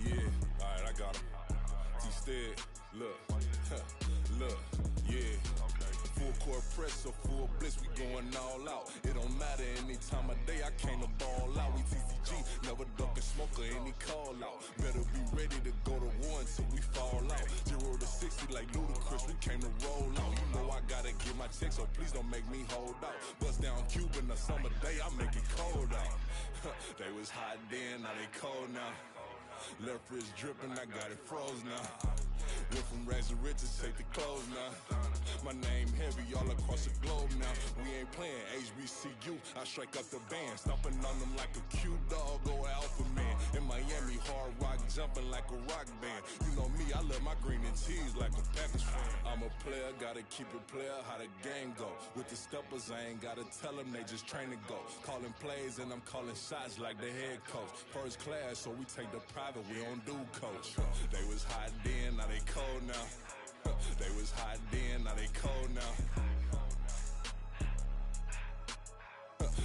Yeah, alright, I got him. T-Stead, look, look, yeah. Full court press, so full blitz, we going all out. It don't matter any time of day, I came to ball out. We TCG, never duck a smoker, any call out. Better be ready to go to war until we fall out. 0 to 60 like Ludacris, we came to roll out. You know I gotta get my check, so please don't make me hold out. Bust down Cuban a summer day, I make it cold out. They was hot then, now they cold now. Left wrist dripping, I got it froze now. Went from rags to riches, take the clothes now. My name heavy all across the globe now. We ain't playing HBCU, I strike up the band. Stomping on them like a cute dog or alpha man. In Miami, hard rock jumping like a rock band. You know me, I love my green and cheese like a Packers fan. I'm a player, gotta keep it player, how the game go. With the steppers, I ain't gotta tell them, they just train to go. Calling plays and I'm calling shots like the head coach. First class, so we take the private, we don't do coach. They was hot then, now they cold now. They was hot then, now they cold now.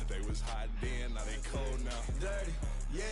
They was hot then, now they cold now. Dirty, yeah,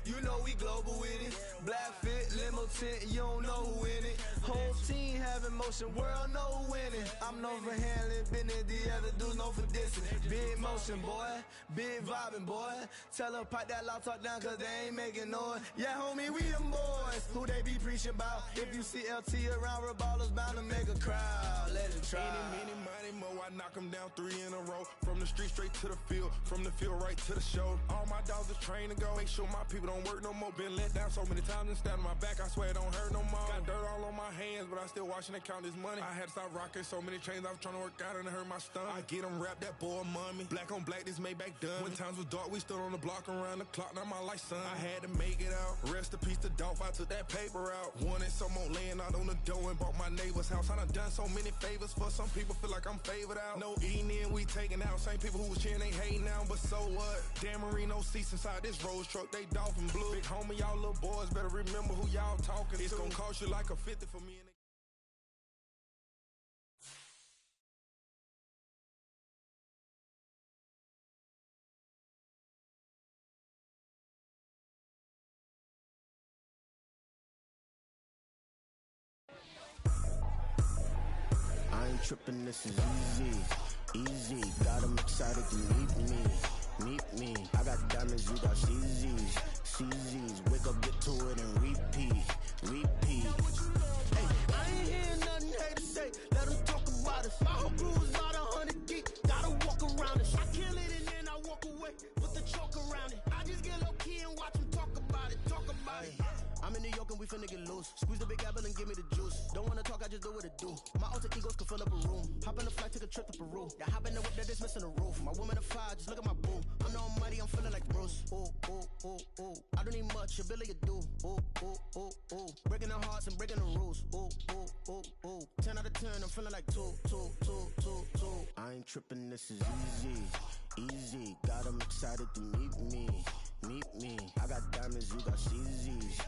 you know we global with it. Black fit, limo tint, you don't know who in it. Whole team having motion, world know who winning. I'm known for handling business, the other dudes known for dissing. Big motion, boy, big vibing, boy. Tell her pipe that loud talk down, cause they ain't making noise. Yeah, homie, we them boys, who they be preaching about. If you see LT around, ballers bound to make a crowd. Let it try. Many, money, mo, I knock them down 3 in a row. From the street straight to the field, from the field right to the show. All my dogs are trained to go. Make sure my people don't work no more. Been let down so many times and stabbed on my back, I swear it don't hurt no more. Got dirt all on my hands, but I still watching and count this money. I had to stop rocking so many chains, I was trying to work out and it hurt my stomach. I get them rap, that boy mommy. Black on black, this Maybach done. When times was dark, we stood on the block around the clock, now my life son. I had to make it out. Rest in peace to Dolph, I took that paper out. Wanted some more laying out on the dough and bought my neighbor's house. I done so many favors for some people, feel like I'm favored out. No eating in, we taking out. Same people who was cheering, they hating now, but so what? Dan Marino seats inside this Rolls truck, they dolphin blue. Big homie, y'all little boys better remember who y'all talking to. It's gonna cost you like a 50 for me and I ain't tripping, this is easy, easy. Got them excited to meet me. I got diamonds, you got CZs, CZs. Wake up, get to it and repeat. Hey, I ain't hearing nothing hate to say. Let them talk about us. My whole crew is about 100 deep. Gotta walk around it. I kill it and then I walk away with the chalk around it. I just get low key and watch them talk about it. I'm in New York and we finna get loose. Squeeze the big apple and give me the juice. Don't wanna talk, I just do what it do. My alter egos can fill up a room. Hop in the flight, take a trip to Peru. Yeah, hop in the whip that is missing the roof. My woman a fire, just look at my boo. I'm no money, I'm feeling like Bruce. Ooh. I don't need much, ability to do. Ooh. Breaking the hearts and breaking the rules. Ooh. 10 out of 10, I'm feeling like 2. I ain't tripping, this is easy. Got them excited to meet me. I got diamonds, you got CZs.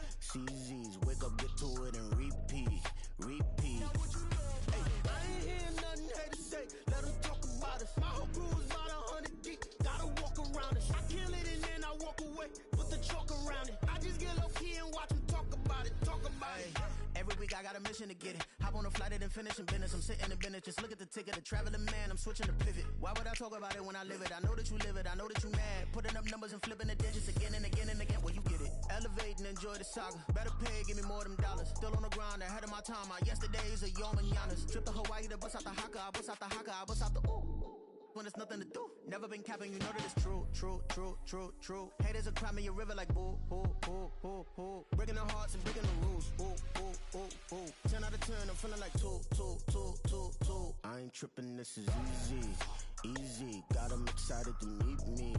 Wake up, get to it and repeat. Hey, I Ay, every week I got a mission to get it. Hop on a flight and then finish in business. I'm sitting in business, just look at the ticket. A traveling man, I'm switching to pivot. Why would I talk about it when I live it? I know that you live it, I know that you mad. Putting up numbers and flipping the digits again and again and again. Well, you get it. Elevate and enjoy the saga. Better pay, give me more than dollars. Still on the grind, ahead of my time. My yesterdays are your mananas. Trip to Hawaii to bust out the haka. I bust out the haka, I bust out the ooh. When there's nothing to do. Never been capping, you know that it's true, true, true, true, true. Haters are climbing your river like boo, boo, boo, boo, boo. Breaking their hearts and breaking the rules. Boo, boo, boo, boo. 10 out of 10, I'm feeling like 2, 2, 2, 2, 2. I ain't tripping, this is easy, easy. Got 'em excited to meet me,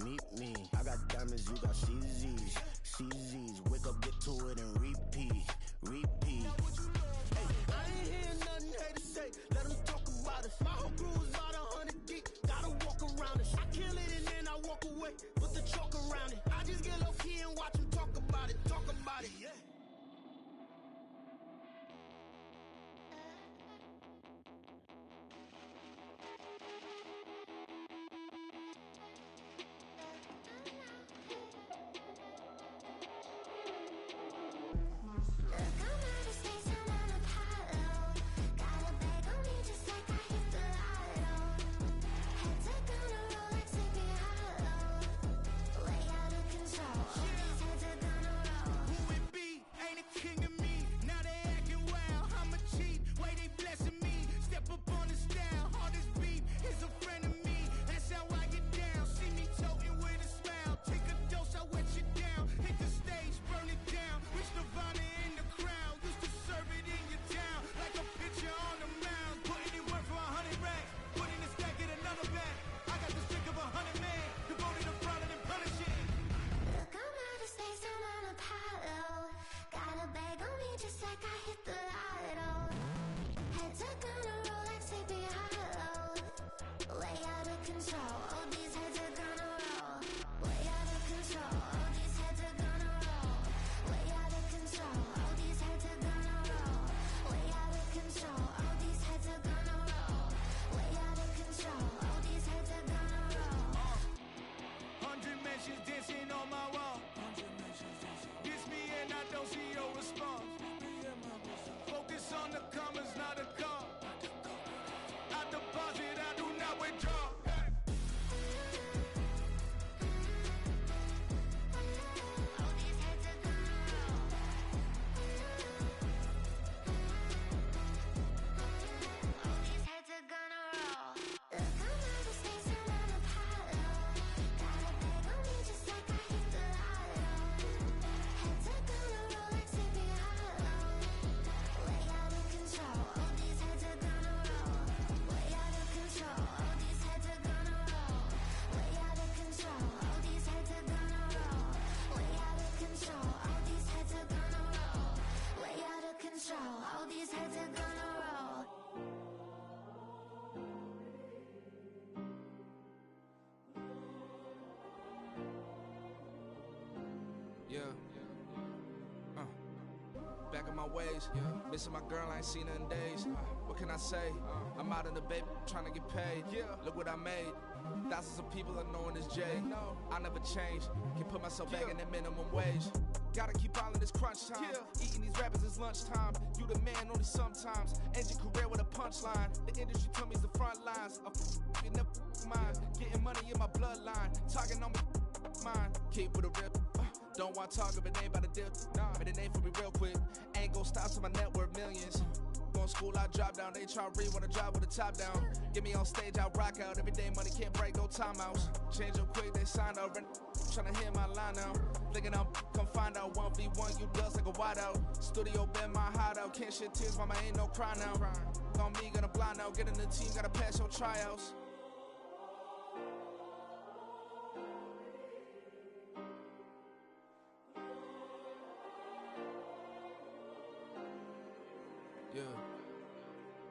meet me. I got diamonds, you got CZs, CZs. Wake up, get to it and repeat, repeat. Hey, I ain't hearing nothing haters say. Let them talk about us. My whole crew is about 100 deep. Gotta walk around it. I kill it and then I walk away. Put the chalk around it. I just get low key and watch them talk about it. Talk about it, yeah. Back in my ways, missing my girl, I ain't seen her in days. What can I say? I'm out in the baby, trying to get paid. Look what I made. Thousands of people are knowing this J. I never change. Can put myself back in the minimum wage. Gotta keep all in this crunch time. Eating these rappers is lunchtime. You the man only sometimes. End your career with a punchline. The industry told me it's the front lines. You never mine. Getting money in my bloodline. Talking on me, mine. Keep with a real. Don't want to talk if it ain't about a deal. But it ain't for me real quick. Ain't gon' stop till my net worth millions. Going school, I drop down. They try to read when I drive with the top down. Get me on stage, I rock out. Every day money can't break, no timeouts. Change up quick, they signed up. Tryna hear my line now. Thinking I'm come find out 1v1, you dust like a wideout. Studio been my hideout. Can't shed tears, mama ain't no cry now. On me, gonna blind out. Get in the team, gotta pass your tryouts.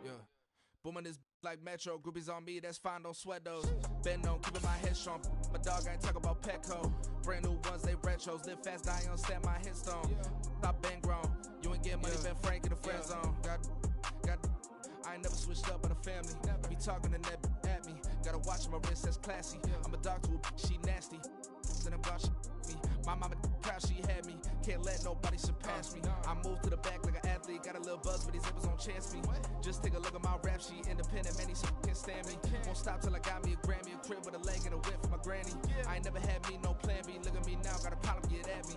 Yeah. Booming this like Metro. Groupies on me, that's fine, don't sweat those. Bend on, keeping my head strong. My dog ain't talk about Petco. Brand new ones, they retros. Live fast, die on, stand my headstone. Stop been grown. You ain't getting money, been frank in the friend zone. I ain't never switched up on the family. Be talking to that at me. Gotta watch my wrist, that's classy. I'm a dog to a she nasty. Then I'm about me. My mama proud she had me. Can't let nobody surpass me. I moved to the back like an athlete. Got a little buzz, but these zippers don't chance me. Just take a look at my rap sheet. Independent, man, these can't stand me. Won't stop till I got me a Grammy. A crib with a leg and a whip for my granny. I ain't never had me no plan B. Look at me now, got a problem, get at me.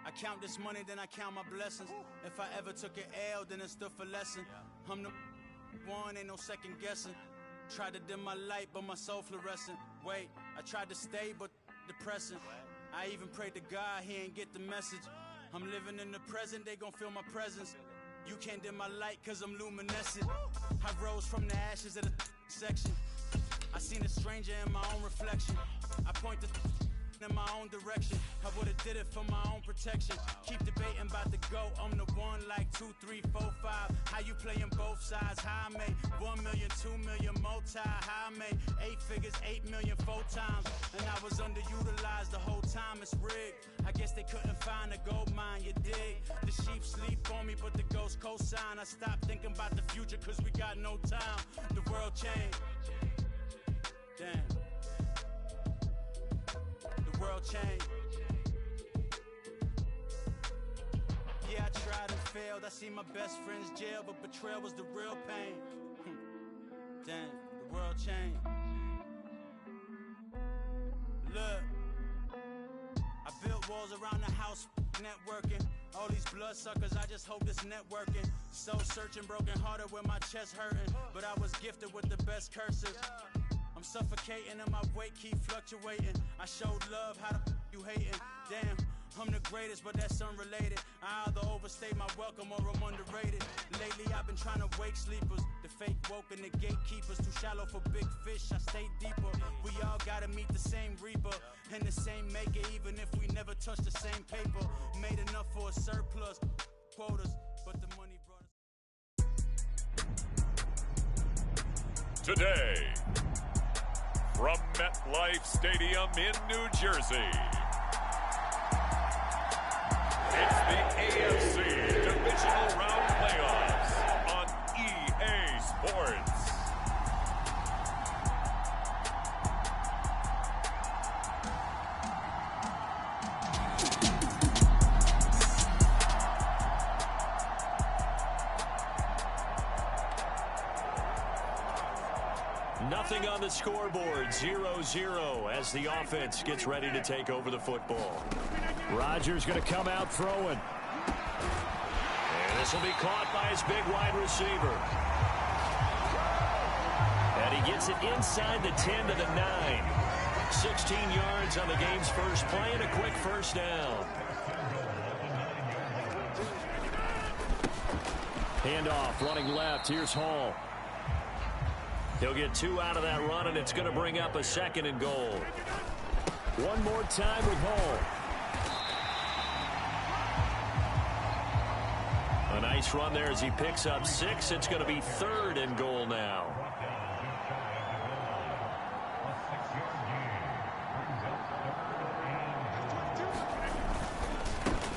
I count this money, then I count my blessings. If I ever took an L, then it stood for lesson. I'm the one, ain't no second guessing. Tried to dim my light, but my soul fluorescent. Wait, I tried to stay, but depressing. I even prayed to God, he ain't get the message. I'm living in the present, they gon' feel my presence. You can't dim my light, cause I'm luminescent. I rose from the ashes of the section. I seen a stranger in my own reflection. I point the in my own direction. I would've did it for my own protection. Keep debating about the go. I'm the one like 2, 3, 4, 5. How you playing both sides? How I made 1 million, 2 million multi. How I made 8 figures, 8 million 4 times. And I was underutilized the whole time. It's rigged. I guess they couldn't find a gold mine. You dig? The sheep sleep on me, but the ghost cosign. I stopped thinking about the future, cause we got no time. The world changed. Damn. The world changed. Yeah, I tried and failed. I see my best friends jail, but betrayal was the real pain. Damn, the world changed. Look, I built walls around the house, networking. All these bloodsuckers, I just hope this networking. Soul searching, broken hearted with my chest hurting. But I was gifted with the best curses. I'm suffocating and my weight keep fluctuating. I showed love, how the you hating? Damn, I'm the greatest, but that's unrelated. I either overstay my welcome or I'm underrated. Lately I've been trying to wake sleepers. The fake woke and the gatekeepers. Too shallow for big fish, I stay deeper. We all gotta meet the same reaper and the same maker, even if we never touch the same paper. Made enough for a surplus, quotas, but the money brought us. Today, from MetLife Stadium in New Jersey, it's the AFC Divisional Round Playoffs on EA Sports. Nothing on the scoreboard, 0-0 as the offense gets ready to take over the football. Rodgers going to come out throwing. And this will be caught by his big wide receiver. And he gets it inside the 10 to the 9. 16 yards on the game's first play and a quick first down. Handoff, running left. Here's Hall. He'll get 2 out of that run, and it's going to bring up a 2nd and goal. One more time with Hall. A nice run there as he picks up 6. It's going to be 3rd and goal now.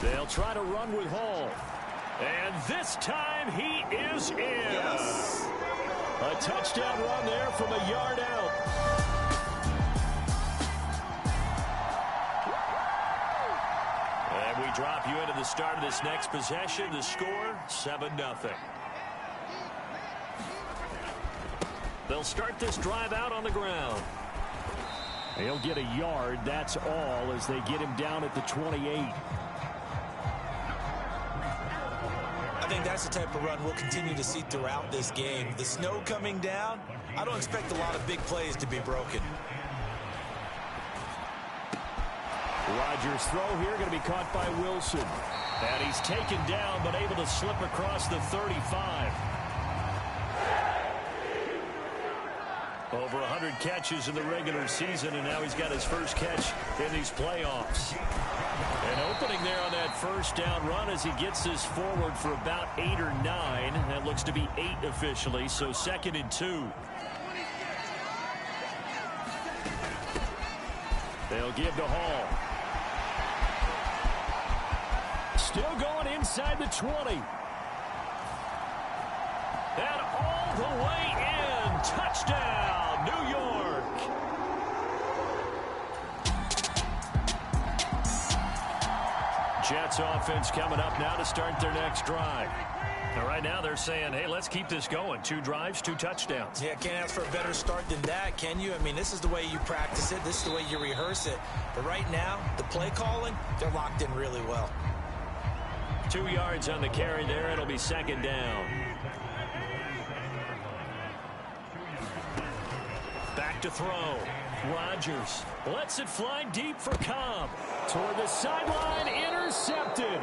They'll try to run with Hall. And this time he is in. Yes. A touchdown run there from a yard out. And we drop you into the start of this next possession. The score, 7-0. They'll start this drive out on the ground. They'll get a yard, that's all, as they get him down at the 28. I think that's the type of run we'll continue to see throughout this game. The snow coming down, I don't expect a lot of big plays to be broken. Rodgers' throw here going to be caught by Wilson. And he's taken down, but able to slip across the 35. Over 100 catches in the regular season, and now he's got his first catch in these playoffs. And opening there on that first down run as he gets this forward for about 8 or 9. That looks to be 8 officially, so 2nd and 2. They'll give to Hall. Still going inside the 20. And all the way in. Touchdown, New York. Jets offense coming up now to start their next drive. And right now they're saying, hey, let's keep this going. 2 drives, 2 touchdowns. Yeah, can't ask for a better start than that, can you? I mean, this is the way you practice it. This is the way you rehearse it. But right now, the play calling, they're locked in really well. 2 yards on the carry there. It'll be 2nd down. Back to throw. Rodgers lets it fly deep for Cobb. Toward the sideline, intercepted.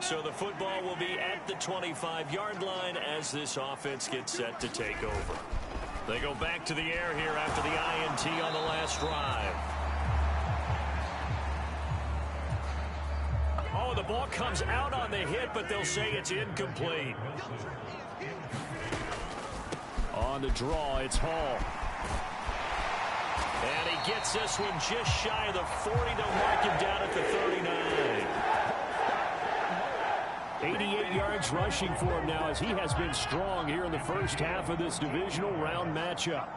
So the football will be at the 25-yard line as this offense gets set to take over. They go back to the air here after the INT on the last drive. Oh, the ball comes out on the hit, but they'll say it's incomplete. On the draw, it's Hall. And he gets this one just shy of the 40 to mark him down at the 39. 88 yards rushing for him now as he has been strong here in the first half of this divisional round matchup.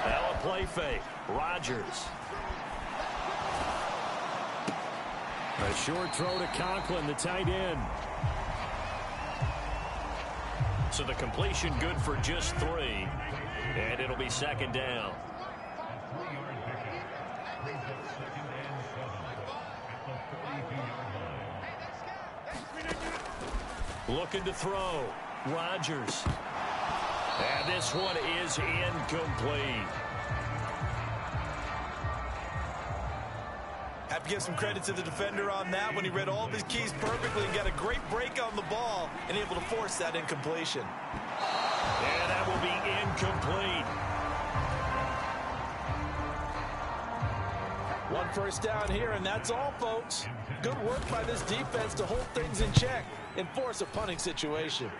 Now a play fake. Rodgers. A short throw to Conklin, the tight end. So the completion good for just 3. And it'll be 2nd down. Looking to throw. Rodgers. And this one is incomplete. Have to give some credit to the defender on that when he read all of his keys perfectly and got a great break on the ball and able to force that incompletion. And that will be incomplete. 1 first down here, and that's all, folks. Good work by this defense to hold things in check and force a punting situation.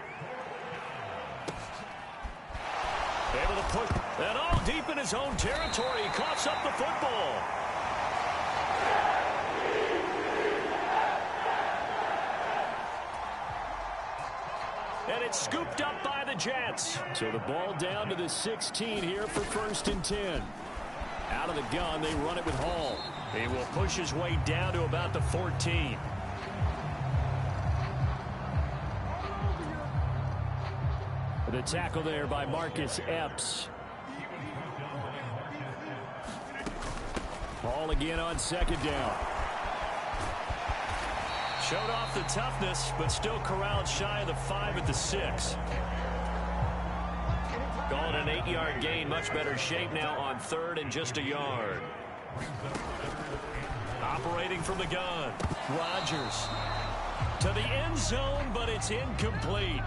Able to push, and all deep in his own territory. He coughs up the football. And it's scooped up by the Jets. So the ball down to the 16 here for 1st and 10. Out of the gun, they run it with Hall. He will push his way down to about the 14. The tackle there by Marcus Epps. Hall again on 2nd down. Showed off the toughness, but still corralled shy of the 5 at the 6. Going an 8-yard gain, much better shape now on 3rd and just a yard. Operating from the gun. Rodgers to the end zone, but it's incomplete.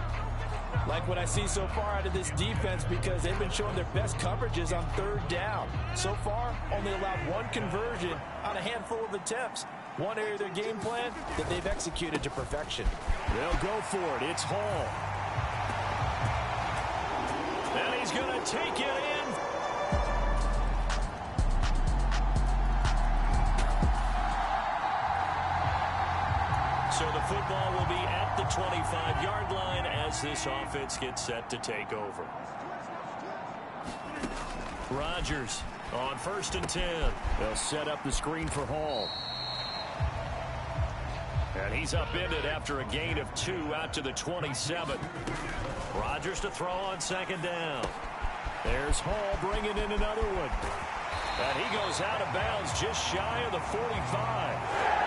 Like what I see so far out of this defense because they've been showing their best coverages on 3rd down. So far, only allowed 1 conversion on a handful of attempts. One area of their game plan that they've executed to perfection. They'll go for it. It's Hall. And he's going to take it in. So the football will be at the 25-yard line as this offense gets set to take over. Rodgers on 1st and 10. They'll set up the screen for Hall. And he's upended after a gain of 2 out to the 27. Rodgers to throw on 2nd down. There's Hall bringing in another one. And he goes out of bounds just shy of the 45.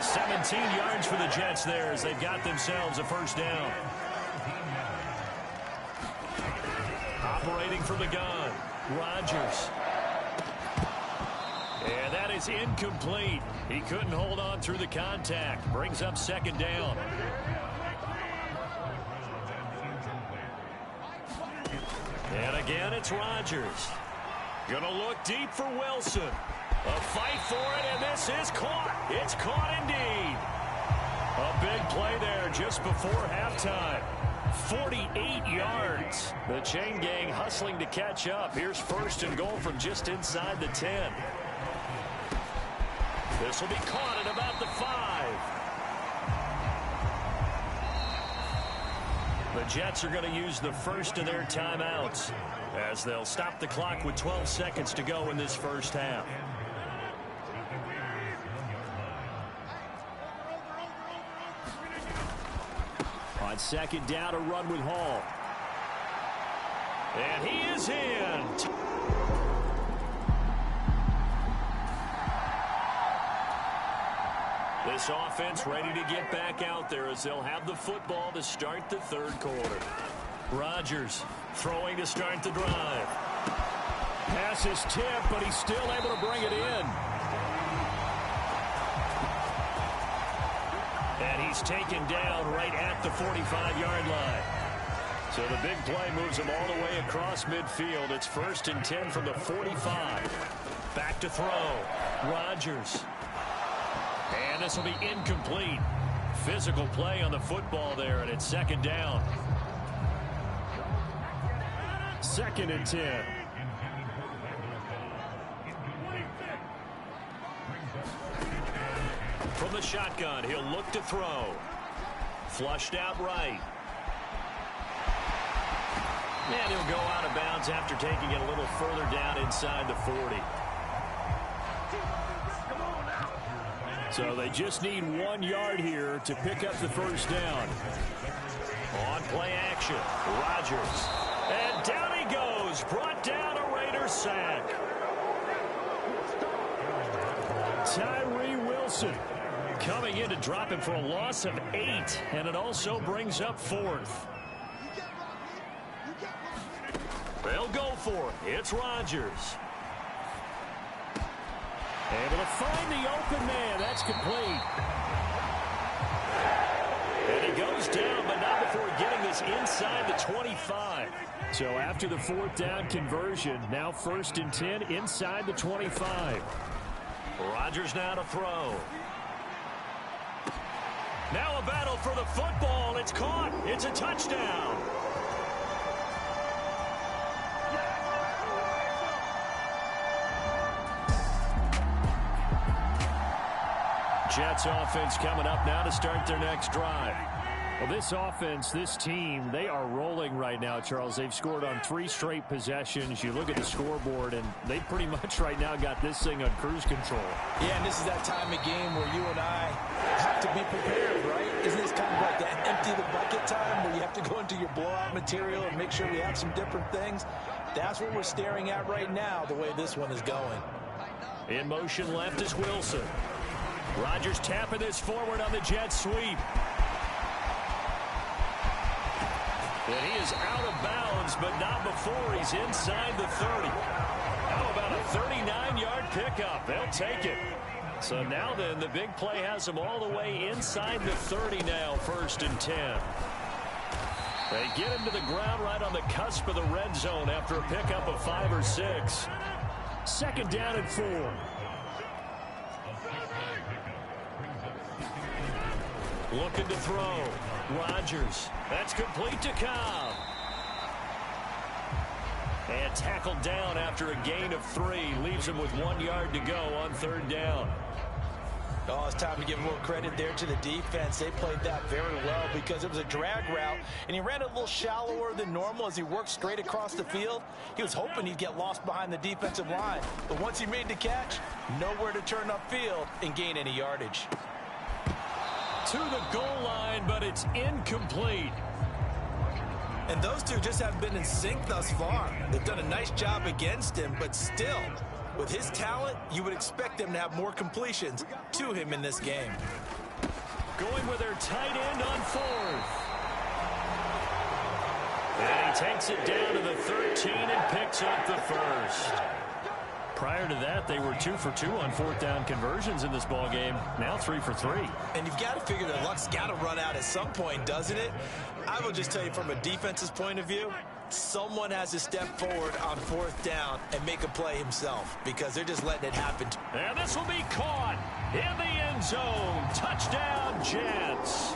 17 yards for the Jets there as they've got themselves a 1st down. Operating from the gun. Rodgers. And that is incomplete. He couldn't hold on through the contact. Brings up second down. And again, it's Rodgers. Gonna look deep for Wilson. A fight for it, and this is caught. It's caught indeed. A big play there just before halftime. 48 yards. The chain gang hustling to catch up. Here's first and goal from just inside the 10. This will be caught at about the 5. The Jets are going to use the first of their timeouts as they'll stop the clock with 12 seconds to go in this first half. On second down, a run with Hall. And he is in. This offense ready to get back out there as they'll have the football to start the third quarter. Rodgers throwing to start the drive. Pass is tipped, but he's still able to bring it in. And he's taken down right at the 45-yard line. So the big play moves him all the way across midfield. It's first and 10 from the 45. Back to throw. Rodgers. And this will be incomplete. Physical play on the football there, and it's second down. Second and 10. From the shotgun, he'll look to throw. Flushed out right. And he'll go out of bounds after taking it a little further down inside the 40. So they just need 1 yard here to pick up the first down. On play action, Rodgers. And down he goes. Brought down a Raider sack. Tyree Wilson coming in to drop him for a loss of 8. And it also brings up fourth. They'll go for it. It's Rodgers. Able to find the open man. That's complete. And he goes down, but not before getting this inside the 25. So after the fourth down conversion, now first and 10 inside the 25. Rodgers now to throw. Now a battle for the football. It's caught. It's a touchdown. Jets offense coming up now to start their next drive. Well, this offense, this team, they are rolling right now, Charles. They've scored on 3 straight possessions. You look at the scoreboard, and they pretty much right now got this thing on cruise control. Yeah, and this is that time of game where you and I have to be prepared, right? Isn't this kind of like that empty the bucket time where you have to go into your blowout material and make sure we have some different things? That's what we're staring at right now, the way this one is going. In motion left is Wilson. Rodgers tapping this forward on the jet sweep. And he is out of bounds, but not before he's inside the 30. How about a 39-yard pickup? They'll take it. So now then, the big play has them all the way inside the 30 now, first and 10. They get him to the ground right on the cusp of the red zone after a pickup of 5 or 6. Second down and 4. Looking to throw. Rodgers. That's complete to Cobb. And tackled down after a gain of 3. Leaves him with 1 yard to go on third down. Oh, it's time to give more credit there to the defense. They played that very well because it was a drag route, and he ran it a little shallower than normal as he worked straight across the field. He was hoping he'd get lost behind the defensive line. But once he made the catch, nowhere to turn upfield and gain any yardage. To the goal line, but it's incomplete. And those two just haven't been in sync thus far. They've done a nice job against him, but still, with his talent, you would expect them to have more completions to him in this game. Going with their tight end on fourth. And he takes it down to the 13 and picks up the first. Prior to that, they were 2 for 2 on 4th down conversions in this ball game. Now 3 for 3. And you've got to figure that luck's got to run out at some point, doesn't it? I will just tell you from a defense's point of view, someone has to step forward on 4th down and make a play himself because they're just letting it happen. And this will be caught in the end zone. Touchdown, Jets.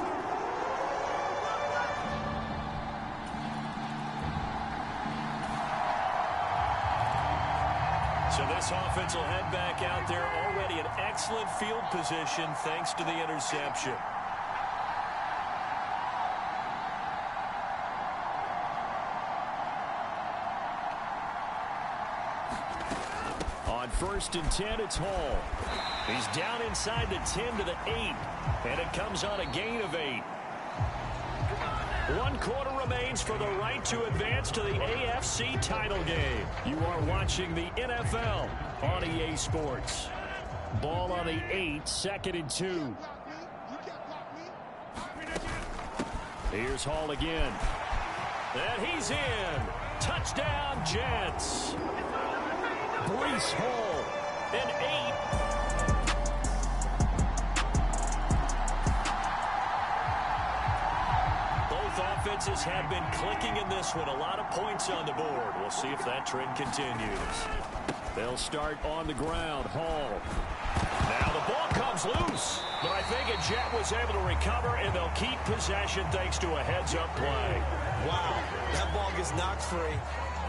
So this offense will head back out there, already in excellent field position thanks to the interception. On 1st and 10, it's Hall. He's down inside the 10 to the 8, and it comes on a gain of 8. 1 quarter remains for the right to advance to the AFC title game. You are watching the NFL on EA Sports. Ball on the 8, 2nd and 2. Here's Hall again. And he's in. Touchdown, Jets. Breece Hall, an 8. Both offenses have been clicking in this one. A lot of points on the board. We'll see if that trend continues. They'll start on the ground. Hall. Now the ball comes loose, but I think a Jet was able to recover, and they'll keep possession thanks to a heads-up play. Wow, that ball gets knocked free,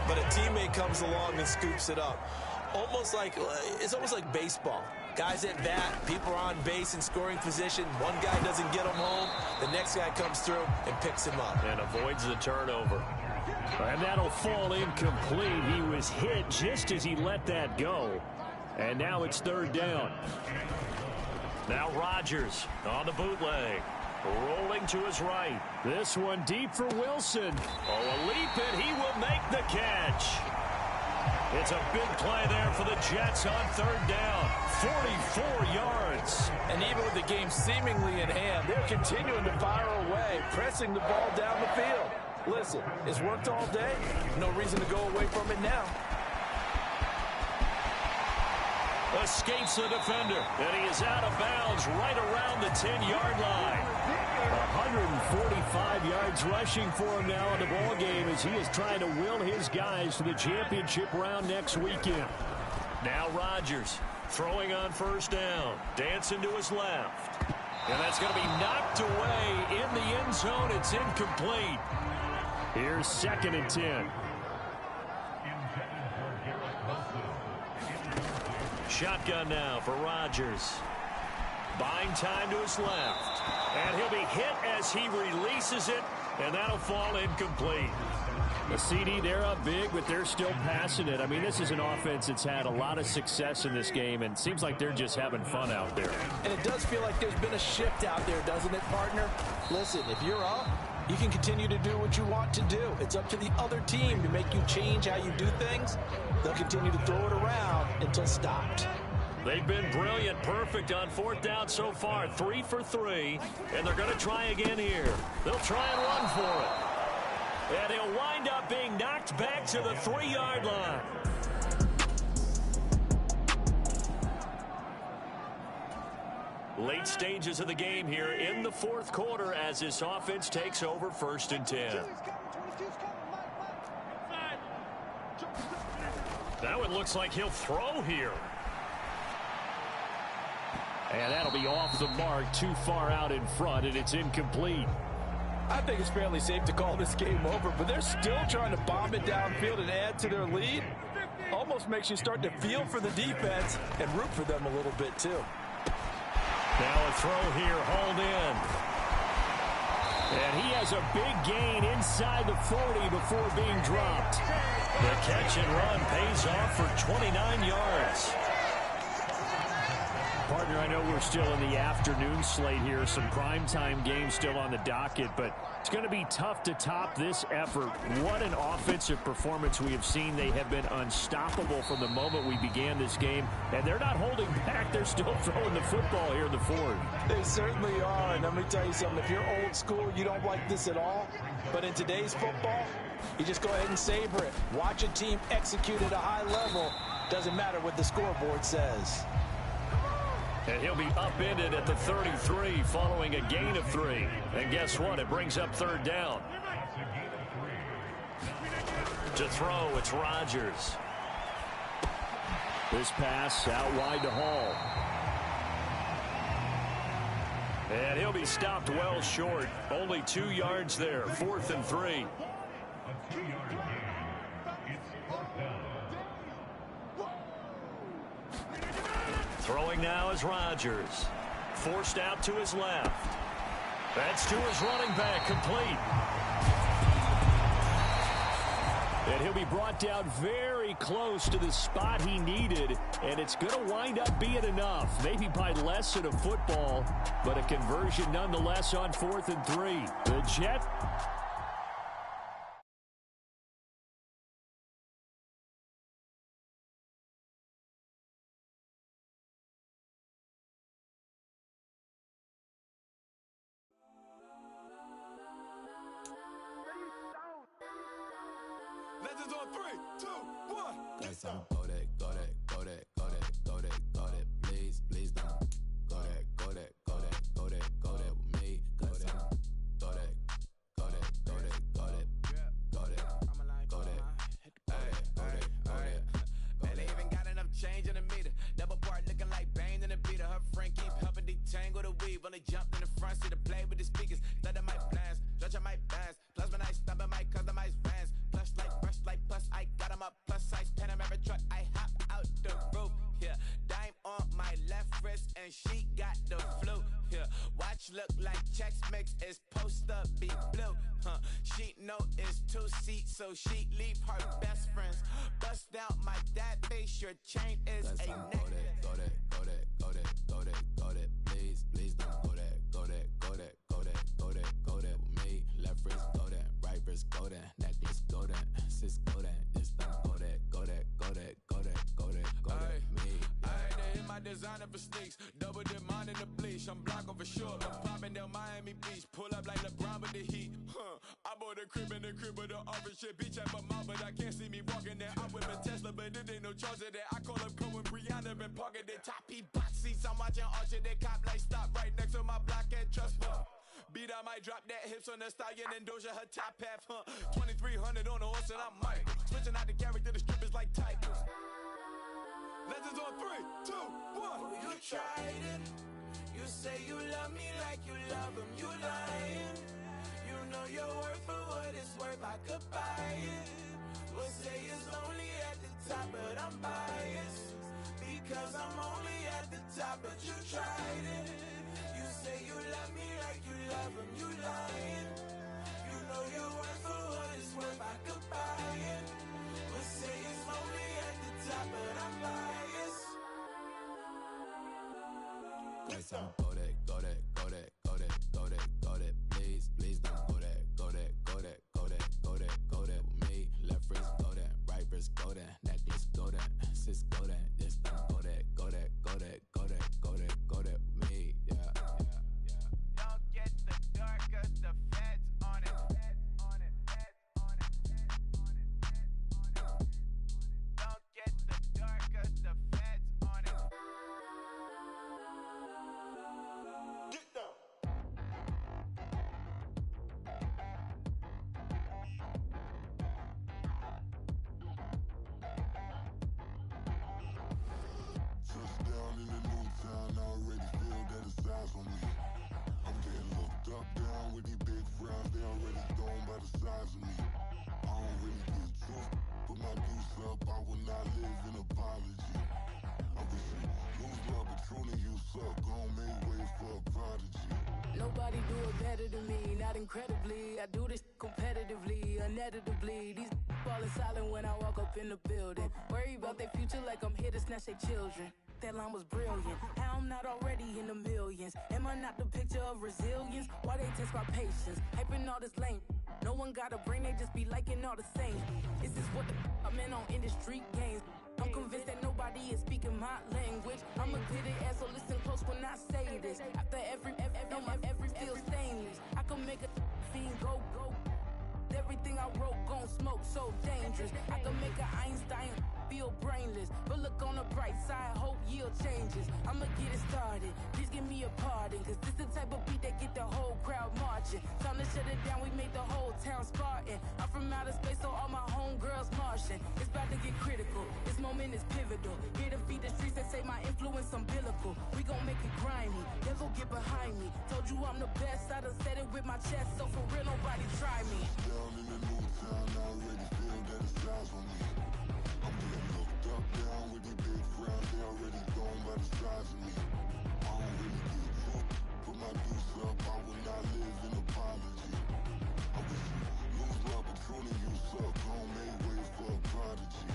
but a teammate comes along and scoops it up. It's almost like baseball. Guys at bat, people are on base in scoring position. One guy doesn't get him home. The next guy comes through and picks him up. And avoids the turnover. And that'll fall incomplete. He was hit just as he let that go. And now it's 3rd down. Now Rodgers on the bootleg. Rolling to his right. This one deep for Wilson. Oh, a leap, and he will make the catch. It's a big play there for the Jets on 3rd down. 44 yards. And even with the game seemingly in hand, they're continuing to fire away, pressing the ball down the field. Listen, it's worked all day. No reason to go away from it now. Escapes the defender, and he is out of bounds right around the 10-yard line. 145 yards rushing for him now in the ball game as he is trying to will his guys to the championship round next weekend. Now Rodgers throwing on 1st down, dancing to his left. And that's going to be knocked away in the end zone. It's incomplete. Here's 2nd and 10. Shotgun now for Rodgers. Buying time to his left. And he'll be hit as he releases it, and that'll fall incomplete. The CD, they're up big, but they're still passing it. I mean, this is an offense that's had a lot of success in this game, and seems like they're just having fun out there. And it does feel like there's been a shift out there, doesn't it, partner? Listen, if you're up, you can continue to do what you want to do. It's up to the other team to make you change how you do things. They'll continue to throw it around until stopped. They've been brilliant, perfect on 4th down so far. 3 for 3, and they're going to try again here. They'll try and run for it. And he'll wind up being knocked back to the 3-yard line. Late stages of the game here in the 4th quarter as this offense takes over 1st and 10. Now it looks like he'll throw here. And that'll be off the mark, too far out in front, and it's incomplete. I think it's fairly safe to call this game over, but they're still trying to bomb it downfield and add to their lead. Almost makes you start to feel for the defense and root for them a little bit, too. Now a throw here, hauled in. And he has a big gain inside the 40 before being dropped. The catch and run pays off for 29 yards. Partner, I know we're still in the afternoon slate here. Some primetime games still on the docket, but it's going to be tough to top this effort. What an offensive performance we have seen. They have been unstoppable from the moment we began this game, and they're not holding back. They're still throwing the football here in the 4th. They certainly are, and let me tell you something. If you're old school, you don't like this at all, but in today's football, you just go ahead and savor it. Watch a team execute at a high level Doesn't matter what the scoreboard says. And he'll be upended at the 33 following a gain of 3. And guess what? It brings up third down. To throw, it's Rodgers. This pass out wide to Hall. And he'll be stopped well short. Only 2 yards there. 4th and 3. Throwing now is Rodgers. Forced out to his left. That's to his running back, complete. And he'll be brought down very close to the spot he needed, and it's going to wind up being enough. Maybe by less than a football, but a conversion nonetheless on 4th and 3. The Jet. Legends on 3, 2, 1. Guys, I'm go that, go that, go that, go that, go that, go that. Please, please don't. Go that, go that, go that, go that, go that with me. Go that, go that, go that, go that, go that, go that, go that. Man, they even got enough change in the meter. Double part looking like Bane in the beater. Her friend keep helping detangle the weave. Only jumped in the front seat to play with the speakers. Thunder my plans, stretch my bands. Plus when I stop at my customized vans. Plush like brush like plus I got 'em up. Plus size Panamera truck. I hop out the roof. Yeah, dime on my left wrist and she got the flu. Yeah, watch look like Chex Mix is post up be blue. She know it's 2 seats, so she leave her best friends. Bust out my dad face. Your chain is a neck. Go that, go that, go that, go that, go that, go that. Please, please don't go that, go that, go that, go that, go that, go that with me. Left wrist go that, right wrist go that, necklace go that, sis go that, this time go that, go that, go that, go that, go that, go that with me. Ayy, they hit my designer for sneaks. Double dip mine in the bleach. I'm blocking for sure. I'm popping down Miami Beach. Pull up like LeBron with the heat. I bought a crib in the crib with the office shit. Beach at my mouth, but I can't see me walking there. I'm with a Tesla, but it ain't no charge of that. I call up Cohen, Brianna, been parking the top. He box seats. I'm watching Archer. They cop like stop right next to my block at Trust Fund. Beat, I might drop that hips on the stallion and Doja her top half, 2300 on the horse and I'm Mike. Switching out the character, the strippers like Tigers. Legends on 3, 2, 1. You tried it. You say you love me like you love him. You lying. You know your worth for what it's worth. I could buy it. Would say it's only at the top, but I'm biased. Because I'm only at the top, but you tried it. You say you love me like you love him. You lying. You know your worth for what it's worth. I could buy it. Would say it's only at the top, but I'm biased. Guys, I'm go that, go that, go that, go that, go that, go that. Please, please don't go that, go that, go that, go that, go that, go that with me. Left wrist go that, right wrist go that, necklace go that, sis go that, this time go that, go that, go that, go that, go that, go that with me. Yeah, yeah, yeah. Don't get the dark, cause the feds on it. Feds on it, feds on it, feds on it, feds on it. Don't get the dark, cause the feds on it. Get down. Touchdown in the new town, I already feel that it's eyes on me. I'm getting looked up, down with these big frowns, they already thrown by the size of me. I don't really get too, put my deuce up, I will not live in apology. I wish you lose love, but truly you suck, gon' make way for a prodigy. Nobody do it better than me, not incredibly. I do this competitively, uneditably. These falling silent when I walk up in the building. Worry about their future like I'm here to snatch their children. That line was brilliant. How I'm not already in the millions? Am I not the picture of resilience? Why they test my patience? Hyping all this lame. No one got a brain, they just be liking all the same. Is this what the I'm in on industry games? I'm convinced that nobody is speaking my language. I'm a good ass, so listen close when I say this. After every feel stainless. I can make a fiend go. Everything I wrote gon' smoke, so dangerous. I can make an Einstein feel brainless. But look obnoxious. I'ma get it started. Please give me a pardon, cause this the type of beat that get the whole crowd marching. Time to shut it down, we made the whole town Spartan. I'm from outer space, so all my homegirls Martian. It's about to get critical, this moment is pivotal. Here to feed the streets that say my influence umbilical. We gon' make it grimy, devil get behind me. Told you I'm the best, I done said it with my chest, so for real nobody try me. Down in the new town, I already feel that it's eyes on me. I'm getting looked up, down with these big crowds, they already gone by the size of me. I don't really give a fuck, put my deuce up, I will not live in apology. I wish you lose my opportunity, you suck, home made way for a prodigy.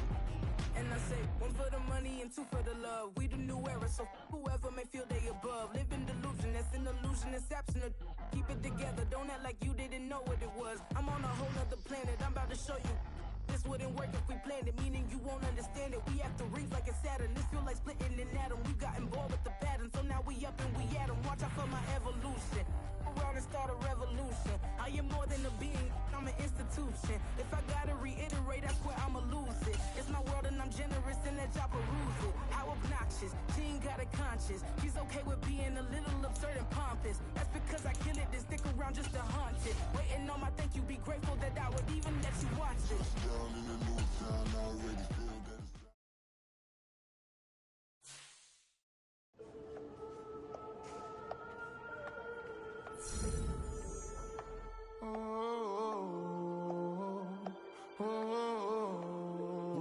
And I say, one for the money and two for the love. We the new era, so whoever may feel they above. Live in delusion, that's an illusion, it's absent of. Keep it together, don't act like you didn't know what it was. I'm on a whole nother planet, I'm about to show you. This wouldn't work if we planned it, meaning you won't understand it. We have to rings like it's Saturn, this feel like splitting an atom. We got involved with the pattern, so now we up and we at 'em. Watch out for my evolution. Around and start a revolution. I am more than a being, I'm an institution. If I gotta reiterate, that's where I'ma lose it. It's my world and I'm generous and that y'all peruse it. How obnoxious, she ain't got a conscience. She's okay with being a little absurd and pompous. That's because I kill it, then stick around just to haunt it. Waiting on my thank you, be grateful that I would even let you watch this. Down in the new town, I already feel that it's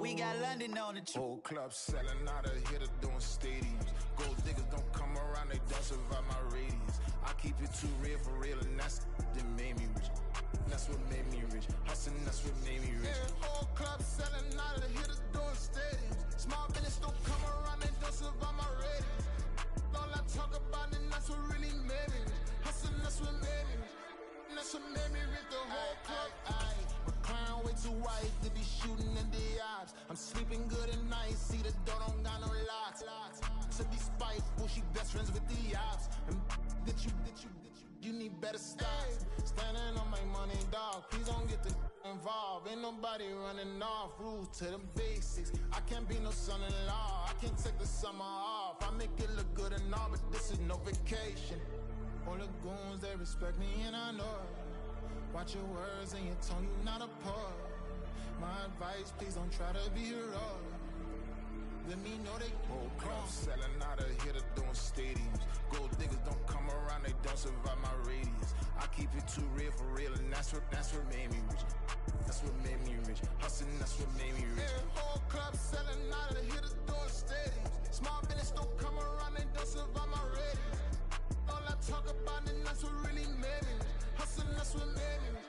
We got London on the trip. Whole club selling out of hitter doing stadiums. Gold diggers don't come around, they don't survive my radius. I keep it too real for real, and that's that made me rich. That's what made me rich. Hustling, that's what made me rich. Yeah, whole club selling out of the hitters doing stadiums. Small business don't come around, they don't survive my ratings. All I talk about it, that's what really made me rich. Hustling, that's what made me rich. That's what made me rich, the whole club. My crown way too white to be shooting in the eyes. I'm sleeping good at night, see the door don't got no locks. To be spiteful, she best friends with the ops. And you need better styles. Standing on my money, dog. Please don't get involved. Ain't nobody running off. Rules to the basics. I can't be no son-in-law. I can't take the summer off. I make it look good and all, but this is no vacation. All the goons, they respect me and I know it. Watch your words and your tongue, you not a part. My advice, please don't try to be heroic. Let me know they whole club selling out of hitter doing stadiums. Gold diggers don't come around, they don't survive my radius. I keep it too real for real, and that's what made me rich. That's what made me rich. Hustling, that's what made me rich. Yeah, whole club selling out of the hitters doing stadiums. Small business don't come around, they don't survive my radius. All I talk about it, that's what really made me rich. Hustling, that's what made me rich.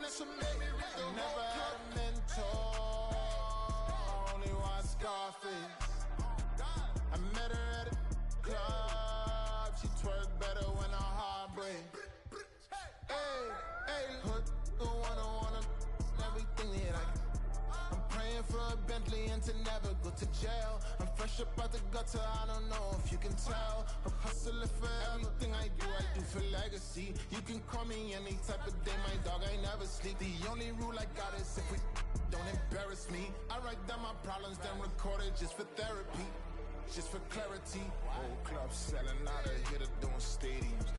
That's what made me rich. I never had a mentor, only one Scarface. I met her at a club, she twerk better when her heart breaks. Hey, hood, wanna everything that I can. I'm praying for a Bentley and to never go to jail. I'm fresh up out the gutter, I don't know if you can tell. I'm hustling for everything I do for legacy. You can call me any type of day, my dog, I never sleep. The only rule I got is if we don't embarrass me. I write down my problems, then record it just for therapy, just for clarity. Whole club selling out of hitter doing stadiums.